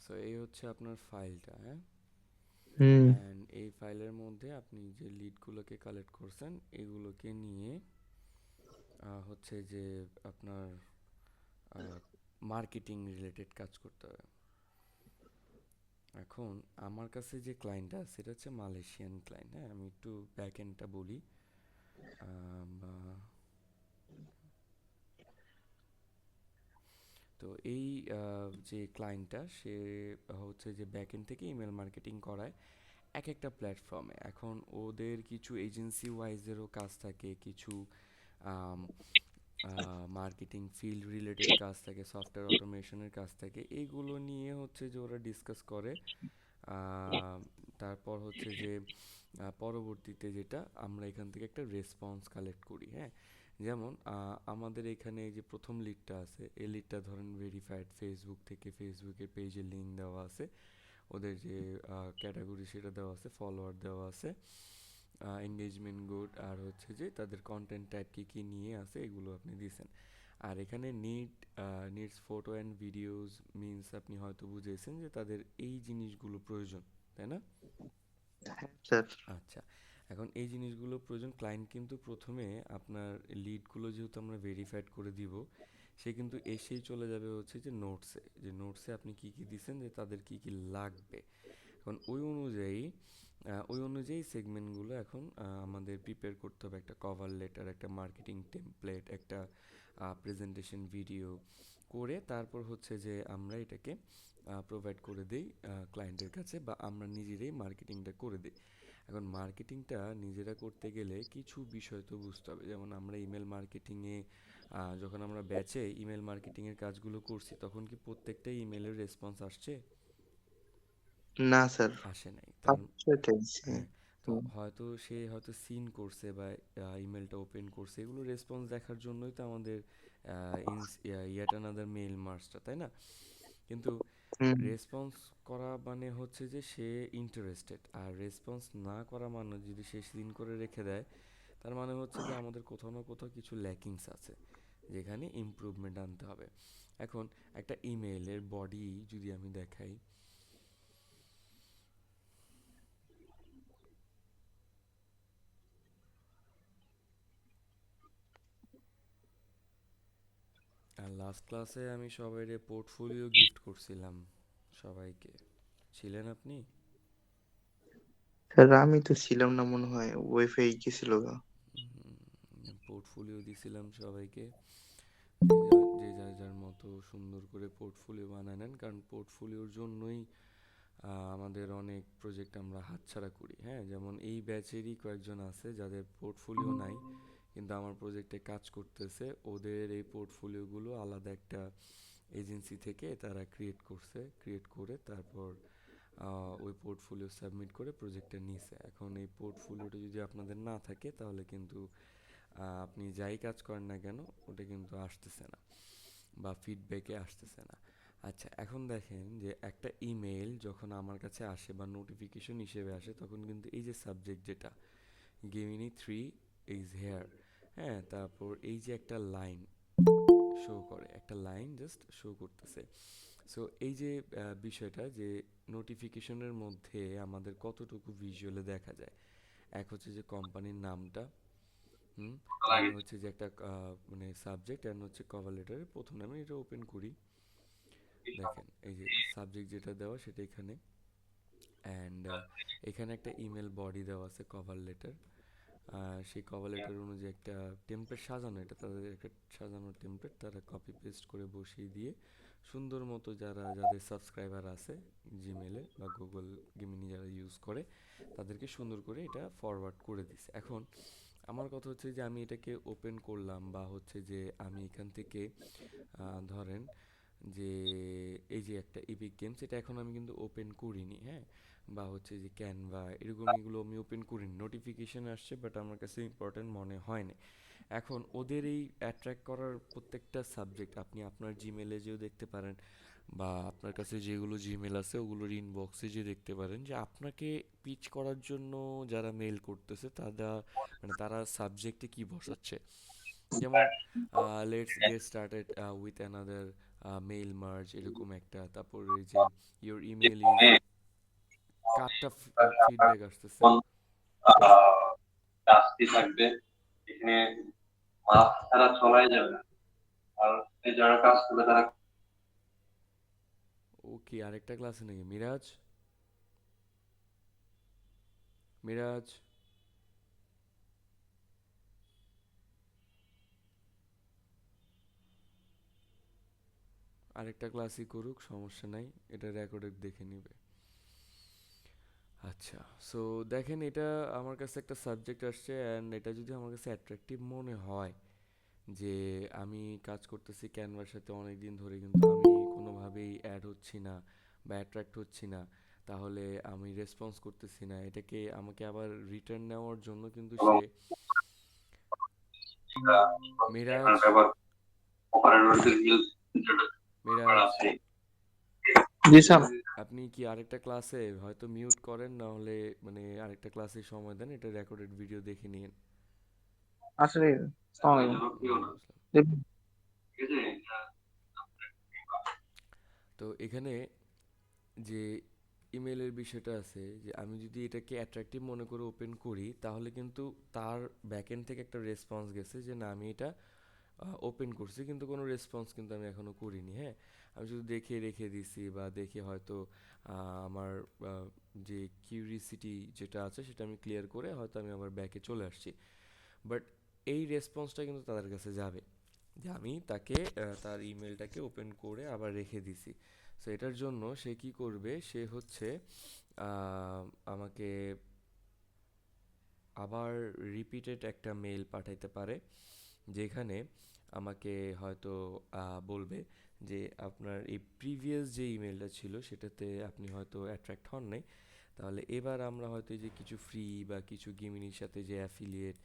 So এই হচ্ছে আপনার ফাইলটা, হ্যাঁ। হুম। অ্যান্ড এই ফাইলের মধ্যে আপনি যে লিডগুলোকে কালেক্ট করছেন এগুলোকে নিয়ে হচ্ছে যে আপনার মার্কেটিং রিলেটেড কাজ করতে হবে। এখন আমার কাছে যে ক্লায়েন্টটা সেটা হচ্ছে মালয়েশিয়ান ক্লায়েন্ট, হ্যাঁ। আমি একটু ব্যাক এন্ডটা বলি। বা তো এই যে ক্লায়েন্টটা সে হচ্ছে যে ব্যাক এন্ড থেকে ইমেল মার্কেটিং করায় এক একটা প্ল্যাটফর্মে। এখন ওদের কিছু এজেন্সি ওয়াইজেরও কাজ থাকে, কিছু মার্কেটিং ফিল্ড রিলেটেড কাজ থাকে, সফটওয়্যার অটোমেশনের কাজ থাকে। এইগুলো নিয়ে হচ্ছে যে ওরা ডিসকাস করে। আহ, তারপর হচ্ছে যে পরবর্তীতে যেটা আমরা এখান থেকে একটা রেসপন্স কালেক্ট করি, হ্যাঁ। যেমন আমাদের এখানে এই যে প্রথম লিডটা আছে, এই লিডটা ধরেন ভেরিফাইড ফেসবুক থেকে, ফেসবুকের পেজে লিঙ্ক দেওয়া আছে, ওদের যে ক্যাটাগরি সেটা দেওয়া আছে, ফলোয়ার দেওয়া আছে, এঙ্গেজমেন্ট গুড, আর হচ্ছে যে তাদের কন্টেন্ট টাইপ কী কী নিয়ে আছে এগুলো আপনি দিয়েছেন। আর এখানে needs photo and videos means আপনি হয়তো বুঝেছেন যে তাদের এই জিনিসগুলো প্রয়োজন, তাই না? হ্যাঁ স্যার। আচ্ছা, এখন এই জিনিসগুলো প্রয়োজন। ক্লায়েন্ট কিন্তু প্রথমে আপনার লিডগুলো যেহেতু আমরা ভেরিফাইড করে দিব, সে কিন্তু এসেই চলে যাবে হচ্ছে যে নোটসে, যে নোটসে আপনি কি কি দিছেন, যে তাদের কি কি লাগবে। এখন ওই অনুযায়ী সেগমেন্টগুলো এখন আমাদের প্রিপেয়ার করতে হবে। একটা কভার লেটার, একটা মার্কেটিং টেমপ্লেট, একটা প্রেজেন্টেশন ভিডিও করে তারপর হচ্ছে যে আমরা এটাকে প্রোভাইড করে দিই ক্লায়েন্টের কাছে, বা আমরা নিজেরাই মার্কেটিংটা করে দিই। এখন মার্কেটিংটা নিজেরা করতে গেলে কিছু বিষয় তো বুঝতে হবে। যেমন আমরা ইমেল মার্কেটিংয়ে যখন আমরা ব্যাচে ইমেল মার্কেটিংয়ের কাজগুলো করছি, তখন কি প্রত্যেকটাই ইমেলের রেসপন্স আসছে? না স্যার। আসে নাই। তার সেটাইছি। হ্যাঁ, তো হুম। সে হয়তো সিন করছে বা ইমেলটা ওপেন করছে, এগুলো রেসপন্স দেখার জন্যই তো আমাদের ইয়াট আনাদার মেইল মার্চটা, তাই না? কিন্তু হুম। রেসপন্স করা মানে হচ্ছে যে সে ইন্টারেস্টেড, আর রেসপন্স না করা মানে যদি সে সিন করে রেখে দেয়, তার মানে হচ্ছে যে আমাদের কোথাও না কোথাও কিছু ল্যাকিংস আছে, যেখানে ইমপ্রুভমেন্ট আনতে হবে। এখন একটা ইমেইলের বডি যদি আমি দেখাই, আর লাস্ট ক্লাসে আমি সবাইকে পোর্টফোলিও গিফট করছিলাম, সবাইকে। ছিলেন আপনি? স্যার আমি তো ছিলাম না মনে হয়, ওয়াইফাই গেছিল গা। পোর্টফোলিও দিছিলাম সবাইকে। যে যার যার মতো সুন্দর করে পোর্টফোলিও বানায় নেন, কারণ পোর্টফোলিওর জন্যই আমাদের অনেক প্রজেক্ট আমরা হাতছাড়া করি, হ্যাঁ। যেমন এই ব্যাচেরই কয়েকজন আছে যাদের পোর্টফোলিও নাই, কিন্তু আমার প্রজেক্টে কাজ করতেছে। ওদের এই পোর্টফোলিওগুলো আলাদা একটা এজেন্সি থেকে তারা ক্রিয়েট করে তারপর ওই পোর্টফোলিও সাবমিট করে প্রজেক্টটা নিছে। এখন এই পোর্টফোলিওটা যদি আপনাদের না থাকে, তাহলে কিন্তু আপনি যাই কাজ করেন না কেন, ওটা কিন্তু আসতেছে না, বা ফিডব্যাকে আসতেছে না। আচ্ছা, এখন দেখেন যে একটা ইমেল যখন আমার কাছে আসে বা নোটিফিকেশন হিসেবে আসে, তখন কিন্তু এই যে সাবজেক্ট যেটা গেমিনি 3 ইজ হেয়ার, হ্যাঁ, তারপর এই যে একটা লাইন শো করে, একটা লাইন জাস্ট শো করতেছে। সো এই যে বিষয়টা যে নোটিফিকেশনের মধ্যে আমাদের কতটুকু ভিজুয়ালে দেখা যায়, এক হচ্ছে যে কোম্পানির নামটা, হুম, দেন হচ্ছে যে একটা মানে সাবজেক্ট, অ্যান্ড হচ্ছে কভার লেটারের প্রথম নামে। এটা ওপেন করি, দেখেন এই যে সাবজেক্ট যেটা দেওয়া সেটা এখানে, অ্যান্ড এখানে একটা ইমেল বডি দেওয়া আছে, কভার লেটার। সেই কভার লেটার অনুযায়ী একটা টেমপ্লেট সাজানো, এটা তাদের একটা সাজানো টেমপ্লেট, তারা কপি পেস্ট করে বসিয়ে দিয়ে সুন্দর মতো যাদের সাবস্ক্রাইবার আছে জিমেলে বা গুগল গেমিনি যারা ইউজ করে, তাদেরকে সুন্দর করে এটা ফরওয়ার্ড করে দিছে। এখন আমার কথা হচ্ছে যে আমি এটাকে ওপেন করলাম, বা হচ্ছে যে আমি এখান থেকে ধরেন যে এই যে একটা ইপিক গেমস, এটা এখন আমি কিন্তু ওপেন করিনি, হ্যাঁ। বা হচ্ছে যে ক্যানভা, এরকম এগুলো আমি ওপেন করিনি, নোটিফিকেশন আসছে বাট আমার কাছে ইম্পর্টেন্ট মনে হয় না। এখন ওদের এই অ্যাট্রাক্ট করার প্রত্যেকটা সাবজেক্ট আপনি আপনার জিমেলে যেও দেখতে পারেন, বা আপনার কাছে যেগুলো জিমেল আছে ওগুলোর ইনবক্সে যে দেখতে পারেন, যে আপনাকে পিচ করার জন্য যারা মেল করতেছে তারা সাবজেক্টে কি বসাচ্ছে। যেমন let's get started with another mail merge এরকম একটা, তারপরে যে ইওর ইমেল ইজ কারটা ফিডব্যাক আসতেছে। আহ, কাজটি থাকবে এখানে, মাছ ছাড়া চলাই যাবে না। আর এই যারা কাজ করবে তারা ও কি আরেকটা ক্লাসে নাকি? মিরাজ, মিরাজ, আরেকটা ক্লাসই করুক, সমস্যা নাই, এটা রেকর্ডে দেখে নিবে। আচ্ছা, সো দেখেন, এটা আমার কাছে একটা সাবজেক্ট আসছে, অ্যান্ড এটা যদি আমার কাছে অ্যাট্রাকটিভ মনে হয়, যে আমি কাজ করতেছি ক্যানভার সাথে অনেক দিন ধরে, কিন্তু আমি কোনোভাবেই অ্যাড হচ্ছি না বা অ্যাট্রাক্ট হচ্ছি না, তাহলে আমি রেসপন্স করতেছি না, এটাকে আমাকে আবার রিটার্ন নেওয়ার জন্য কিন্তু সে, মিরাজ, ব্যবহার অপারেটরদের ব্যাপার মিরাজ, আছে। জি স্যার। আপনি কি আরেকটা ক্লাসে হয়তো মিউট করেন, না হলে মানে আরেকটা ক্লাসে সময় দেন, এটা রেকর্ডেড ভিডিও দেখে নিন। আসলে আসসালামু ওয়ালাইকুম আসসালাম। আলাইকুম। ঠিক আছে? তো এখানে যে ইমেলের বিষয়টা আছে, যে আমি যদি এটাকে অ্যাট্রাকটিভ মনে করে ওপেন করি, তাহলে কিন্তু তার ব্যাকএন্ড থেকে একটা রেসপন্স গেছে যে না, আমি এটা ওপেন করছি, কিন্তু কোনো রেসপন্স কিন্তু আমি এখনও করিনি। হ্যাঁ, আমি শুধু দেখে রেখে দিছি, বা দেখে হয়তো আমার যে কিউরিসিটি যেটা আছে সেটা আমি ক্লিয়ার করে হয়তো আমি আবার ব্যাকে চলে আসছি। বাট এই রেসপন্সটা কিন্তু তাদের কাছে যাবে, যে আমি তাকে তার ইমেলটাকে ওপেন করে আবার রেখে দিছি। সো এটার জন্য সে কি করবে, সে হচ্ছে আহ, আমাকে আবার রিপিটেড একটা মেল পাঠাইতে পারে, যেখানে আমাকে হয়তো বলবে যে আপনার এই প্রিভিয়াস যে ইমেলটা ছিল সেটাতে আপনি হয়তো অ্যাট্রাক্ট হন নাই, তাহলে এবার আমরা হয়তো এই যে কিছু ফ্রি বা কিছু গেমিনির সাথে যে অ্যাফিলিয়েট,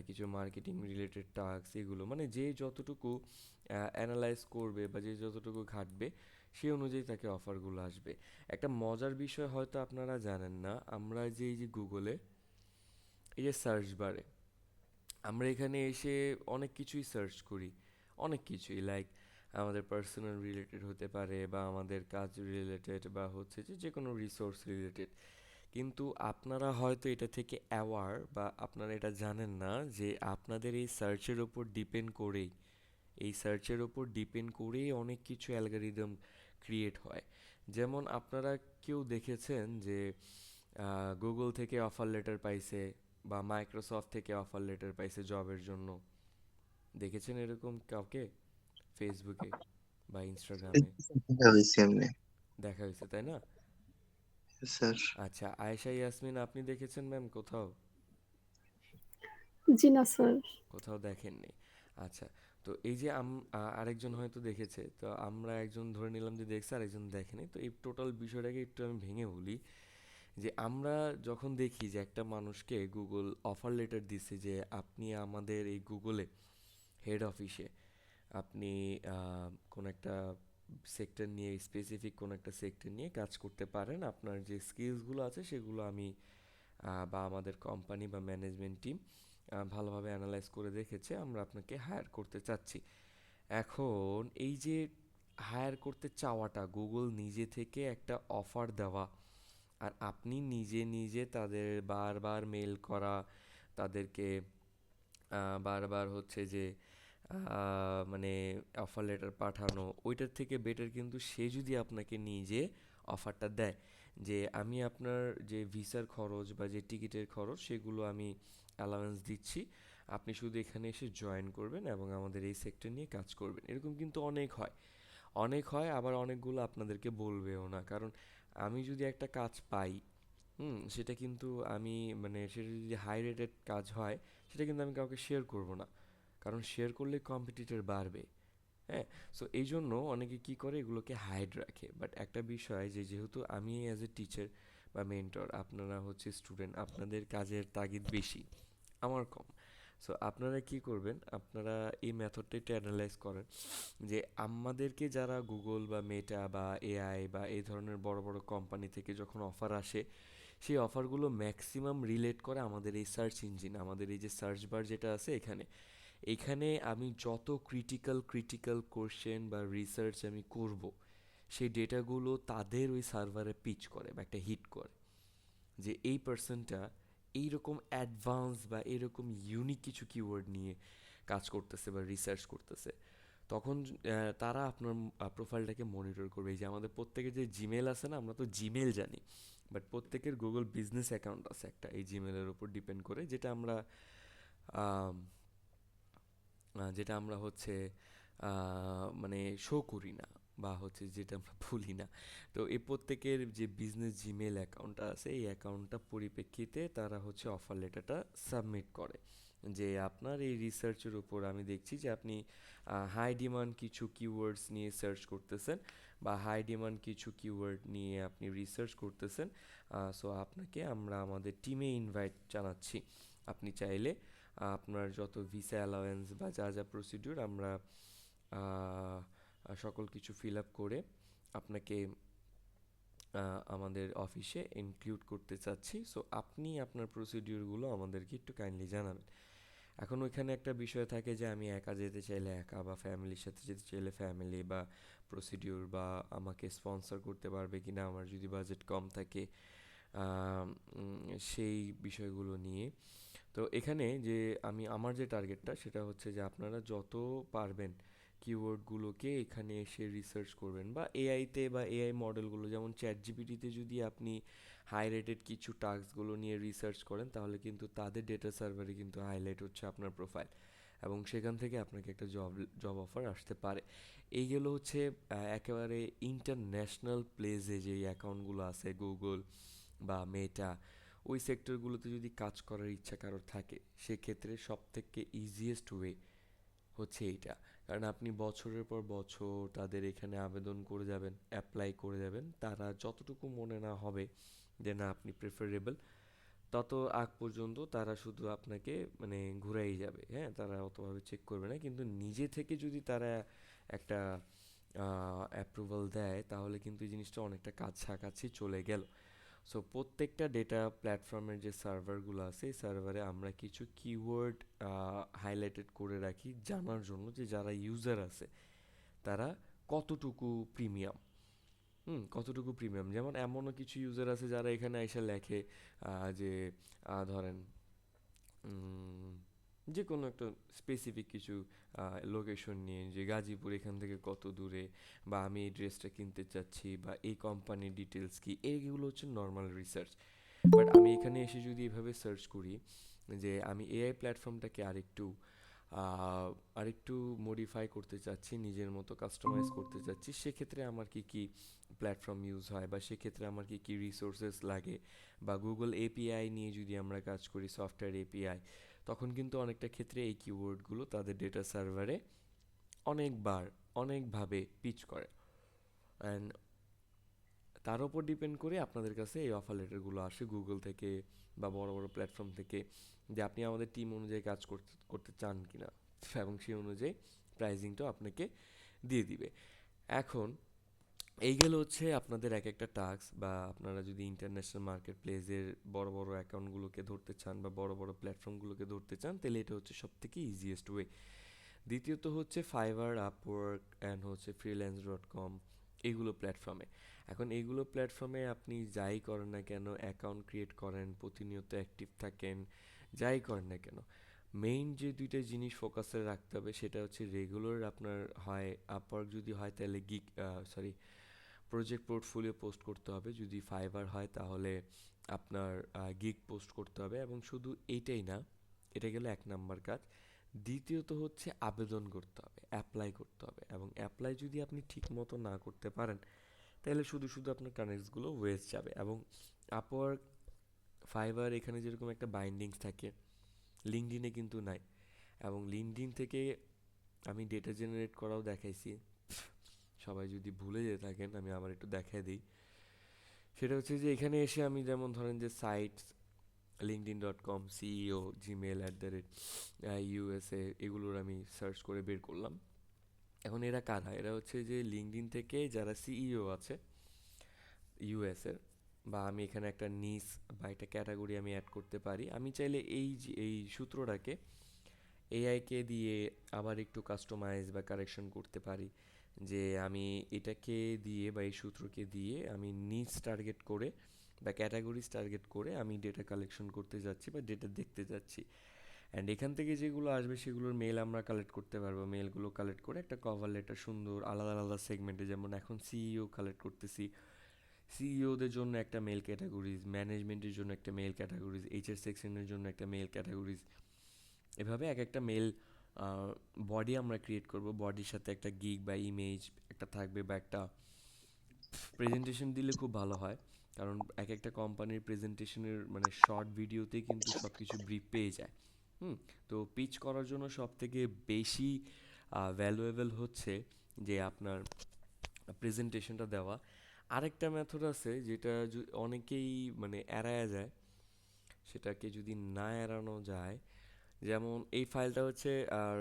কিছু মার্কেটিং রিলেটেড টাস্ক, এগুলো মানে যে যতটুকু অ্যানালাইজ করবে বা যে যতটুকু ঘাটবে, সেই অনুযায়ী তাকে অফারগুলো আসবে। একটা মজার বিষয় হয়তো আপনারা জানেন না, আমরা যে এই যে গুগলে এই যে সার্চ বারে আমরা এখানে এসে অনেক কিছুই সার্চ করি, অনেক কিছুই, লাইক আমাদের পার্সোনাল রিলেটেড হতে পারে, বা আমাদের কাজ রিলেটেড, বা হচ্ছে যে যে কোনো রিসোর্স রিলেটেড। কিন্তু আপনারা হয়তো এটা থেকে অ্যাওয়ার, বা আপনারা এটা জানেন না যে আপনাদের এই সার্চের ওপর ডিপেন্ড করেই, এই সার্চের ওপর ডিপেন্ড করেই অনেক কিছু অ্যালগরিদম ক্রিয়েট হয়। যেমন আপনারা কেউ দেখেছেন যে গুগল থেকে অফার লেটার পাইছে, বা মাইক্রোসফট থেকে অফার লেটার পাইছে জবের জন্য? দেখেছেন এরকম কাউকে ফেসবুকে বা ইনস্টাগ্রামে? দেখা হয়েছে এমনি। দেখা হয়েছে, তাই না? স্যার। আচ্ছা, আয়েশা ইয়াসমিন, আপনি দেখেছেন ম্যাম কোথাও? জি না স্যার। কোথাও দেখেননি? আচ্ছা, তো এই যে আরেকজন হয়তো দেখেছে, তো আমরা একজন ধরে নিলাম যে দেখছে, আরেকজন দেখেনি, তো এই টোটাল বিষয়টাকে একটু আমি ভেঙে বলি। যে আমরা যখন দেখি যে একটা মানুষকে গুগল অফার লেটার দিছে, যে আপনি আমাদের এই গুগলে হেড অফিসে আপনি কোন একটা সেক্টর নিয়ে, স্পেসিফিক কোন একটা সেক্টর নিয়ে কাজ করতে পারেন, আপনার যে স্কিলসগুলো আছে সেগুলো আমি বা আমাদের কোম্পানি বা ম্যানেজমেন্ট টিম ভালোভাবে অ্যানালাইজ করে দেখেছে, আমরা আপনাকে হায়ার করতে চাচ্ছি। এখন এই যে হায়ার করতে চাওয়াটা, গুগল নিজে থেকে একটা অফার দেওয়া, আর আপনি নিজে নিজে তাদের বারবার মেল করা, তাদেরকে বারবার হচ্ছে যে মানে অফার লেটার পাঠানো, ওইটার থেকে বেটার কিন্তু সে যদি আপনাকে নিজে অফারটা দেয়, যে আমি আপনার যে ভিসার খরচ বা যে টিকিটের খরচ সেগুলো আমি অ্যালাওয়েন্স দিচ্ছি, আপনি শুধু এখানে এসে জয়েন করবেন এবং আমাদের এই সেক্টর নিয়ে কাজ করবেন। এরকম কিন্তু অনেক হয়, অনেক হয়, আবার অনেকগুলো আপনাদেরকে বলবেও না, কারণ আমি যদি একটা কাজ পাই, সেটা কিন্তু আমি মানে সেটা যদি হাই রেটেড কাজ হয়, সেটা কিন্তু আমি কাউকে শেয়ার করব না, কারণ শেয়ার করলে কম্পিটিটর বাড়বে। হ্যাঁ, সো এই জন্য অনেকে কি করে, এগুলোকে হাইড রাখে। বাট একটা বিষয়, যে যেহেতু আমি অ্যাজ এ টিচার বা মেন্টর, আপনারা হচ্ছে স্টুডেন্ট, আপনাদের কাজের তাগিদ বেশি, আমার কম। সো আপনারা কি করবেন, আপনারা এই মেথডটা একটু অ্যানালাইজ করেন, যে আমাদেরকে যারা গুগল বা মেটা বা এআই বা এই ধরনের বড় বড় কোম্পানি থেকে যখন অফার আসে, সেই অফারগুলো ম্যাক্সিমাম রিলেট করে আমাদের এই সার্চ ইঞ্জিন, আমাদের এই যে সার্চ বার যেটা আছে এখানে। এখানে আমি যত ক্রিটিক্যাল কোশ্চেন বা রিসার্চ আমি করব, সেই ডেটাগুলো তাদের ওই সার্ভারে পিচ করে বা একটা হিট করে, যে এই পার্সনটা এইরকম অ্যাডভান্স বা এরকম ইউনিক কিছু কিওয়ার্ড নিয়ে কাজ করতেছে বা রিসার্চ করতেছে। তখন তারা আপনার প্রোফাইলটাকে মনিটর করবে। এই যে আমাদের প্রত্যেকের যে জিমেল আছে না, আমরা তো জিমেল জানি, বাট প্রত্যেকের গুগল বিজনেস অ্যাকাউন্ট আছে একটা এই জিমেলের উপর ডিপেন্ড করে, আম, যেটা আমরা হচ্ছে মানে শো করি না, বা হচ্ছে যেটা আমরা ভুলি না। তো এই প্রত্যেকের যে বিজনেস জিমেল অ্যাকাউন্টটা আছে, এই অ্যাকাউন্টটা পরিপ্রেক্ষিতে তারা হচ্ছে অফার লেটারটা সাবমিট করে, যে আপনার এই রিসার্চের উপর আমি দেখছি যে আপনি হাই ডিমান্ড কিছু কিওয়ার্ডস নিয়ে সার্চ করতেছেন, বা হাই ডিমান্ড কিছু কিওয়ার্ড নিয়ে আপনি রিসার্চ করতেছেন। সো আপনাকে আমরা আমাদের টিমে ইনভাইট জানাচ্ছি। আপনি চাইলে আপনার যত ভিসা অ্যালাওয়েন্স বা যা যা প্রসিডিউর, আমরা আহ, সকল কিছু ফিল আপ করে আপনাকে আমাদের অফিসে ইনক্লুড করতে চাচ্ছি। সো আপনি আপনার প্রসিডিউরগুলো আমাদেরকে একটু কাইন্ডলি জানাবেন। এখন ওইখানে একটা বিষয় থাকে যে আমি একা যেতে চাইলে একা, বা ফ্যামিলির সাথে যেতে চাইলে ফ্যামিলি, বা প্রসিডিউর, বা আমাকে স্পন্সর করতে পারবে কিনা আমার যদি বাজেট কম থাকে, আম, সেই বিষয়গুলো নিয়ে। তো এখানে যে আমার যে টার্গেটটা সেটা হচ্ছে যে আপনারা যত পারবেন কিওয়ার্ডগুলোকে এখানে এসে রিসার্চ করবেন, বা এআইতে বা এআই মডেলগুলো, যেমন চ্যাট জিপিটিতে যদি আপনি হাই রেটেড কিছু টাস্কগুলো নিয়ে রিসার্চ করেন, তাহলে কিন্তু তাদের ডেটা সার্ভারে কিন্তু হাইলাইট হচ্ছে আপনার প্রোফাইল, এবং সেখান থেকে আপনাকে একটা জব অফার আসতে পারে। এইগুলো হচ্ছে একেবারে ইন্টারন্যাশনাল প্লেসে যে অ্যাকাউন্টগুলো আছে, গুগল বা মেটা, ওই সেক্টরগুলোতে যদি কাজ করার ইচ্ছা কারোর থাকে, সেক্ষেত্রে সব থেকে ইজিয়েস্ট ওয়ে হচ্ছে এইটা। কারণ আপনি বছরের পর বছর তাদের এখানে আবেদন করে যাবেন, অ্যাপ্লাই করে যাবেন, তারা যতটুকু মনে না হবে যে না আপনি প্রেফারেবল, তত আগ পর্যন্ত তারা শুধু আপনাকে মানে ঘুরাই যাবে। হ্যাঁ, তারা অতভাবে চেক করবে না, কিন্তু নিজে থেকে যদি তারা একটা অ্যাপ্রুভাল দেয়, তাহলে কিন্তু এই জিনিসটা অনেকটা কাছাকাছি চলে গেল। সো প্রত্যেকটা ডেটা প্ল্যাটফর্মের যে সার্ভারগুলো আছে, এই সার্ভারে আমরা কিছু কিওয়ার্ড হাইলাইটেড করে রাখি জানার জন্য যে যারা ইউজার আছে তারা কতটুকু প্রিমিয়াম, কতটুকু প্রিমিয়াম। যেমন এমনও কিছু ইউজার আছে যারা এখানে এসে লেখে যে ধরেন উম, যে কোনো একটা স্পেসিফিক কিছু লোকেশন নিয়ে, যে গাজীপুর এখান থেকে কত দূরে, বা আমি এই ড্রেসটা কিনতে চাচ্ছি, বা এই কোম্পানির ডিটেলস কি, এইগুলো হচ্ছে নর্মাল রিসার্চ। বাট আমি এখানে এসে যদি এভাবে সার্চ করি যে আমি এআই প্ল্যাটফর্মটাকে আরেকটু মডিফাই করতে চাচ্ছি, নিজের মতো কাস্টমাইজ করতে চাচ্ছি, সেক্ষেত্রে আমার কি কি প্ল্যাটফর্ম ইউজ হয়, বা সেক্ষেত্রে আমার কি কি রিসোর্সেস লাগে, বা গুগল এপিআই নিয়ে যদি আমরা কাজ করি, সফটওয়্যার এপিআই, তখন কিন্তু অনেকটা ক্ষেত্রে এই কিওয়ার্ডগুলো তাদের ডেটা সার্ভারে অনেকবার অনেকভাবে পিচ করে। অ্যান্ড তার উপর ডিপেন্ড করে আপনাদের কাছে এই অফার লেটারগুলো আসে গুগল থেকে বা বড় বড় প্ল্যাটফর্ম থেকে, যে আপনি আমাদের টিম অনুযায়ী কাজ করতে করতে চান কিনা, এবং সেই অনুযায়ী প্রাইজিংটাও আপনাকে দিয়ে দিবে। এখন এই গেল হচ্ছে আপনাদের এক একটা টাস্ক, বা আপনারা যদি ইন্টারন্যাশনাল মার্কেট প্লেসের বড় বড় অ্যাকাউন্টগুলোকে ধরতে চান বা বড় বড় প্ল্যাটফর্মগুলোকে ধরতে চান, তাহলে এটা হচ্ছে সব থেকে ইজিয়েস্ট ওয়ে। দ্বিতীয়ত হচ্ছে ফাইবার, আপওয়ার্ক অ্যান্ড হচ্ছে freelance.com, এইগুলো প্ল্যাটফর্মে। এখন এইগুলো প্ল্যাটফর্মে আপনি যাই করেন না কেন, অ্যাকাউন্ট ক্রিয়েট করেন, প্রতিনিয়ত অ্যাক্টিভ থাকেন, যাই করেন না কেন, মেইন যে দুইটা জিনিস ফোকাসে রাখতে হবে সেটা হচ্ছে রেগুলার আপনার হয় আপওয়ার্ক যদি হয় তাহলে প্রজেক্ট পোর্টফোলিও পোস্ট করতে হবে, যদি ফাইবার হয় তাহলে আপনার গিগ পোস্ট করতে হবে। এবং শুধু এইটাই না, এটা গেল এক নাম্বার কাজ। দ্বিতীয়ত হচ্ছে আবেদন করতে হবে, অ্যাপ্লাই করতে হবে, এবং অ্যাপ্লাই যদি আপনি ঠিক মতো না করতে পারেন, তাহলে শুধু শুধু আপনার কানেক্টসগুলো ওয়েস্ট যাবে। এবং আপওয়ার্ক, ফাইবার, এখানে যেরকম একটা বাইন্ডিংস থাকে, লিঙ্কডিনে কিন্তু নাই। এবং লিঙ্কডিন থেকে আমি ডেটা জেনারেট করাও দেখাইছি, সবাই যদি ভুলে যেয়ে থাকেন আমি আবার একটু দেখাই দিই। সেটা হচ্ছে যে এখানে এসে আমি যেমন ধরেন যে sites, linkedin.com, CEO, Gmail @USA, এগুলোর আমি সার্চ করে বের করলাম। এখন এরা কারা? এরা হচ্ছে যে লিঙ্কডিন থেকে যারা সিইও আছে ইউএসের, বা আমি এখানে একটা নিস বা একটা ক্যাটাগরি আমি অ্যাড করতে পারি। আমি চাইলে এই সূত্রটাকে এআইকে দিয়ে আবার একটু কাস্টমাইজ বা কারেকশন করতে পারি, যে আমি এটাকে দিয়ে বা এই সূত্রকে দিয়ে আমি নিচ টার্গেট করে বা ক্যাটাগরিজ টার্গেট করে আমি ডেটা কালেকশন করতে যাচ্ছি বা ডেটা দেখতে যাচ্ছি। অ্যান্ড এখান থেকে যেগুলো আসবে সেগুলোর মেল আমরা কালেক্ট করতে পারবো। মেলগুলো কালেক্ট করে একটা কভার লেটার সুন্দর আলাদা আলাদা সেগমেন্টে, যেমন এখন সিইও কালেক্ট করতেছি, সিইওদের জন্য একটা মেল ক্যাটাগরিজ, ম্যানেজমেন্টের জন্য একটা মেল ক্যাটাগরিজ, এইচআর সেকশনের জন্য একটা মেল ক্যাটাগরিজ। এভাবে এক একটা মেল বডি আমরা ক্রিয়েট করব। বডির সাথে একটা গিগ বা ইমেজ একটা থাকবে, বা একটা প্রেজেন্টেশন দিলে খুব ভালো হয়। কারণ এক একটা কোম্পানির প্রেজেন্টেশনের মানে শর্ট ভিডিওতেই কিন্তু সব কিছু ব্রিফ পেয়ে যায়। হুম। তো পিচ করার জন্য সব থেকে বেশি ভ্যালুয়েবল হচ্ছে যে আপনার প্রেজেন্টেশনটা দেওয়া। আরেকটা মেথড আছে যেটা অনেকেই মানে এড়ায় যায়, সেটাকে যদি না এড়ানো যায়, যেমন এই ফাইলটা হচ্ছে আর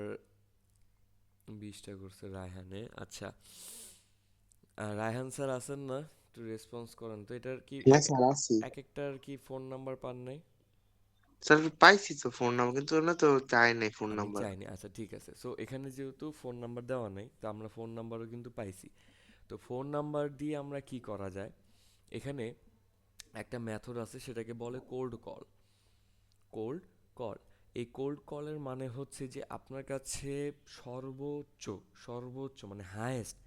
20টা করছে রায়হানে। আচ্ছা, রায়হান স্যার আছেন না? একটু রেসপন্স করেন তো। এটার কি হ্যাঁ এক স্যার আছি। এক একটার কি ফোন নাম্বার পান নাই? স্যার পাইছি তো ফোন নাম্বার, কিন্তু ওরা তো চাই নাই ফোন আমি নাম্বার। চাইনি। আচ্ছা ঠিক আছে, সো এখানে যেহেতু ফোন নাম্বার দেওয়া নাই, তো আমরা ফোন নাম্বারও কিন্তু পাইছি। তো ফোন নাম্বার দিয়ে আমরা কি করা যায়, এখানে একটা মেথড আছে, সেটাকে বলে কোল্ড কল। কোল্ড কল, এই কোল্ড কলের মানে হচ্ছে যে আপনার কাছে সর্বোচ্চ সর্বোচ্চ মানে হায়েস্ট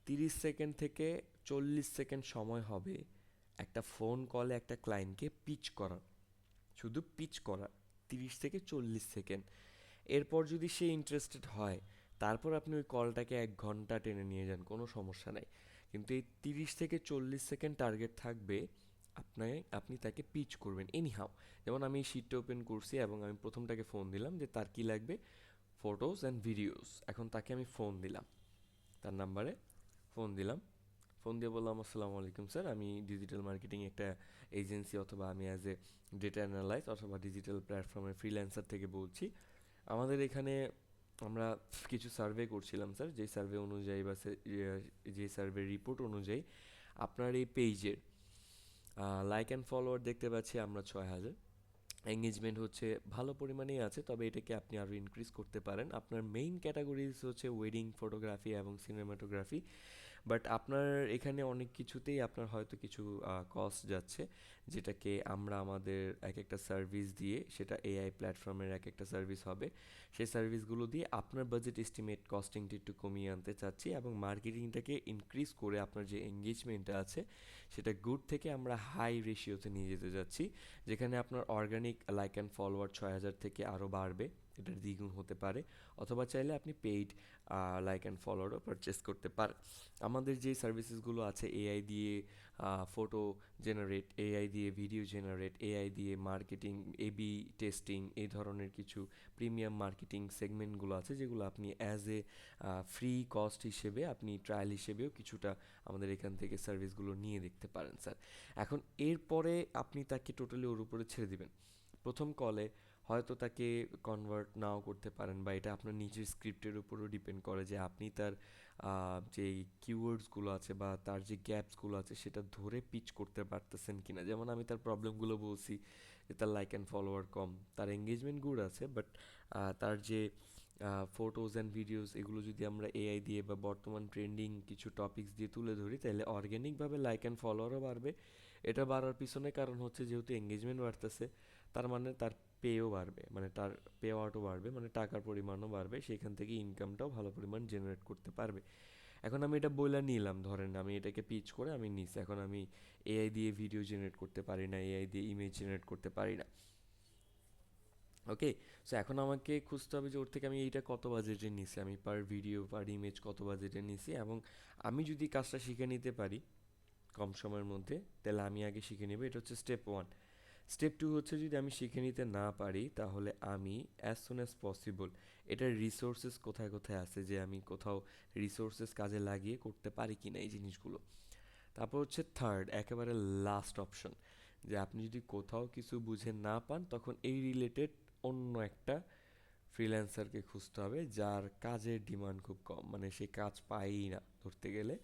30 সেকেন্ড থেকে 40 সেকেন্ড সময় হবে একটা ফোন কলে একটা ক্লায়েন্টকে পিচ করার, শুধু পিচ করার 30 থেকে 40 সেকেন্ড। এরপর যদি সে ইন্টারেস্টেড হয়, তারপর আপনি ওই কলটাকে 1 ঘন্টা টেনে নিয়ে যান, কোনো সমস্যা নাই। কিন্তু এই 30 থেকে 40 সেকেন্ড টার্গেট থাকবে, আপনি আপনি তাকে পিচ করবেন এনিহাও। যেমন আমি এই শিটটা ওপেন করছি এবং আমি প্রথমটাকে ফোন দিলাম যে তার কি লাগবে, ফটোস অ্যান্ড ভিডিওস। এখন তাকে আমি ফোন দিলাম, তার নাম্বারে ফোন দিলাম। ফোন দিয়ে বললাম, আসসালামু আলাইকুম স্যার, আমি ডিজিটাল মার্কেটিং একটা এজেন্সি, অথবা আমি অ্যাজ এ ডেটা অ্যানালাইস্ট অথবা ডিজিটাল প্ল্যাটফর্মের ফ্রিল্যান্সার থেকে বলছি। আমাদের এখানে আমরা কিছু সার্ভে করছিলাম স্যার, যেই সার্ভে অনুযায়ী বা যে সার্ভে রিপোর্ট অনুযায়ী আপনার এই পেজের লাইক অ্যান্ড ফলোয়ার দেখতে পাচ্ছি আমরা 6,000। এঙ্গেজমেন্ট হচ্ছে ভালো পরিমাণেই আছে, তবে এটাকে আপনি আরও ইনক্রিজ করতে পারেন। আপনার মেইন ক্যাটাগরিজ হচ্ছে ওয়েডিং ফটোগ্রাফি এবং সিনেমাটোগ্রাফি, বাট আপনার এখানে অনেক কিছুতেই আপনার হয়তো কিছু কস্ট যাচ্ছে, যেটাকে আমরা আমাদের এক একটা সার্ভিস দিয়ে, সেটা এআই প্ল্যাটফর্মের এক একটা সার্ভিস হবে, সেই সার্ভিসগুলো দিয়ে আপনার বাজেট এস্টিমেট কস্টিংটা একটু কমিয়ে আনতে চাচ্ছি, এবং মার্কেটিংটাকে ইনক্রিজ করে আপনার যে এঙ্গেজমেন্টটা আছে সেটা গুড থেকে আমরা হাই রেশিওতে নিয়ে যেতে যাচ্ছি, যেখানে আপনার অর্গানিক লাইক অ্যান্ড ফলোয়ার 6,000 থেকে আরও বাড়বে, এটার দ্বিগুণ হতে পারে। অথবা চাইলে আপনি পেইড লাইক অ্যান্ড ফলোয়ারও পারচেস করতে পারেন। আমাদের যে সার্ভিসেসগুলো আছে, এআই দিয়ে ফটো জেনারেট, এআই দিয়ে ভিডিও জেনারেট, এআই দিয়ে মার্কেটিং, এবি টেস্টিং, এই ধরনের কিছু প্রিমিয়াম মার্কেটিং সেগমেন্টগুলো আছে, যেগুলো আপনি অ্যাজ এ ফ্রি কস্ট হিসেবে, আপনি ট্রায়াল হিসেবেও কিছুটা আমাদের এখান থেকে সার্ভিসগুলো নিয়ে দেখতে পারেন স্যার। এখন এরপরে আপনি তাকে টোটালি ওর উপরে ছেড়ে দিবেন। প্রথম কলে হয়তো তাকে কনভার্ট নাও করতে পারেন, বা এটা আপনার নিজের স্ক্রিপ্টের উপরও ডিপেন্ড করে যে আপনি তার যে কিওয়ার্ডসগুলো আছে বা তার যে গ্যাপসগুলো আছে সেটা ধরে পিচ করতে পারতেছেন কিনা। যেমন আমি তার প্রবলেমগুলো বলছি, যে তার লাইক অ্যান্ড ফলোয়ার কম, তার এঙ্গেজমেন্ট গুড আছে, বাট তার যে ফটোজ অ্যান্ড ভিডিওস, এগুলো যদি আমরা এআই দিয়ে বা বর্তমান ট্রেন্ডিং কিছু টপিকস দিয়ে তুলে ধরি, তাহলে অর্গ্যানিকভাবে লাইক অ্যান্ড ফলোয়ারও বাড়বে। এটা বাড়ার পিছনে কারণ হচ্ছে যেহেতু এঙ্গেজমেন্ট বাড়তেছে, তার মানে তার পেও বাড়বে, মানে তার পে আউটও বাড়বে, মানে টাকার পরিমাণও বাড়বে, সেখান থেকে ইনকামটাও ভালো পরিমাণ জেনারেট করতে পারবে। এখন আমি এটা বইলা নিলাম, ধরেন আমি এটাকে পিচ করে আমি নিছি, এখন আমি এআই দিয়ে ভিডিও জেনারেট করতে পারি না, এআই দিয়ে ইমেজ জেনারেট করতে পারি না। ওকে, সো এখন আমাকে খুঁজতে হবে যে ওর থেকে আমি এইটা কত বাজেটে নিছি, আমি পার ভিডিও পার ইমেজ কত বাজেটে নিছি, এবং আমি যদি কাজটা শিখে নিতে পারি কম সময়ের মধ্যে, তাহলে আমি আগে শিখে নেব। এটা হচ্ছে স্টেপ 1। স্টেপ 2 হচ্ছে, যদি আমি শিখে নিতে না পারি, তাহলে আমি অ্যাজ সুন অ্যাজ পসিবল এটার রিসোর্সেস কোথায় কোথায় আছে, যে আমি কোথাও রিসোর্সেস কাজে লাগিয়ে করতে পারি কি না এই জিনিসগুলো। তারপর হচ্ছে থার্ড, একেবারে লাস্ট অপশন, যে আপনি যদি কোথাও কিছু বুঝে না পান, তখন এই রিলেটেড অন্য একটা ফ্রিল্যান্সারকে খুঁজতে হবে যার কাজের ডিমান্ড খুব কম, মানে সে কাজ পায়ই না ধরতে গেলে,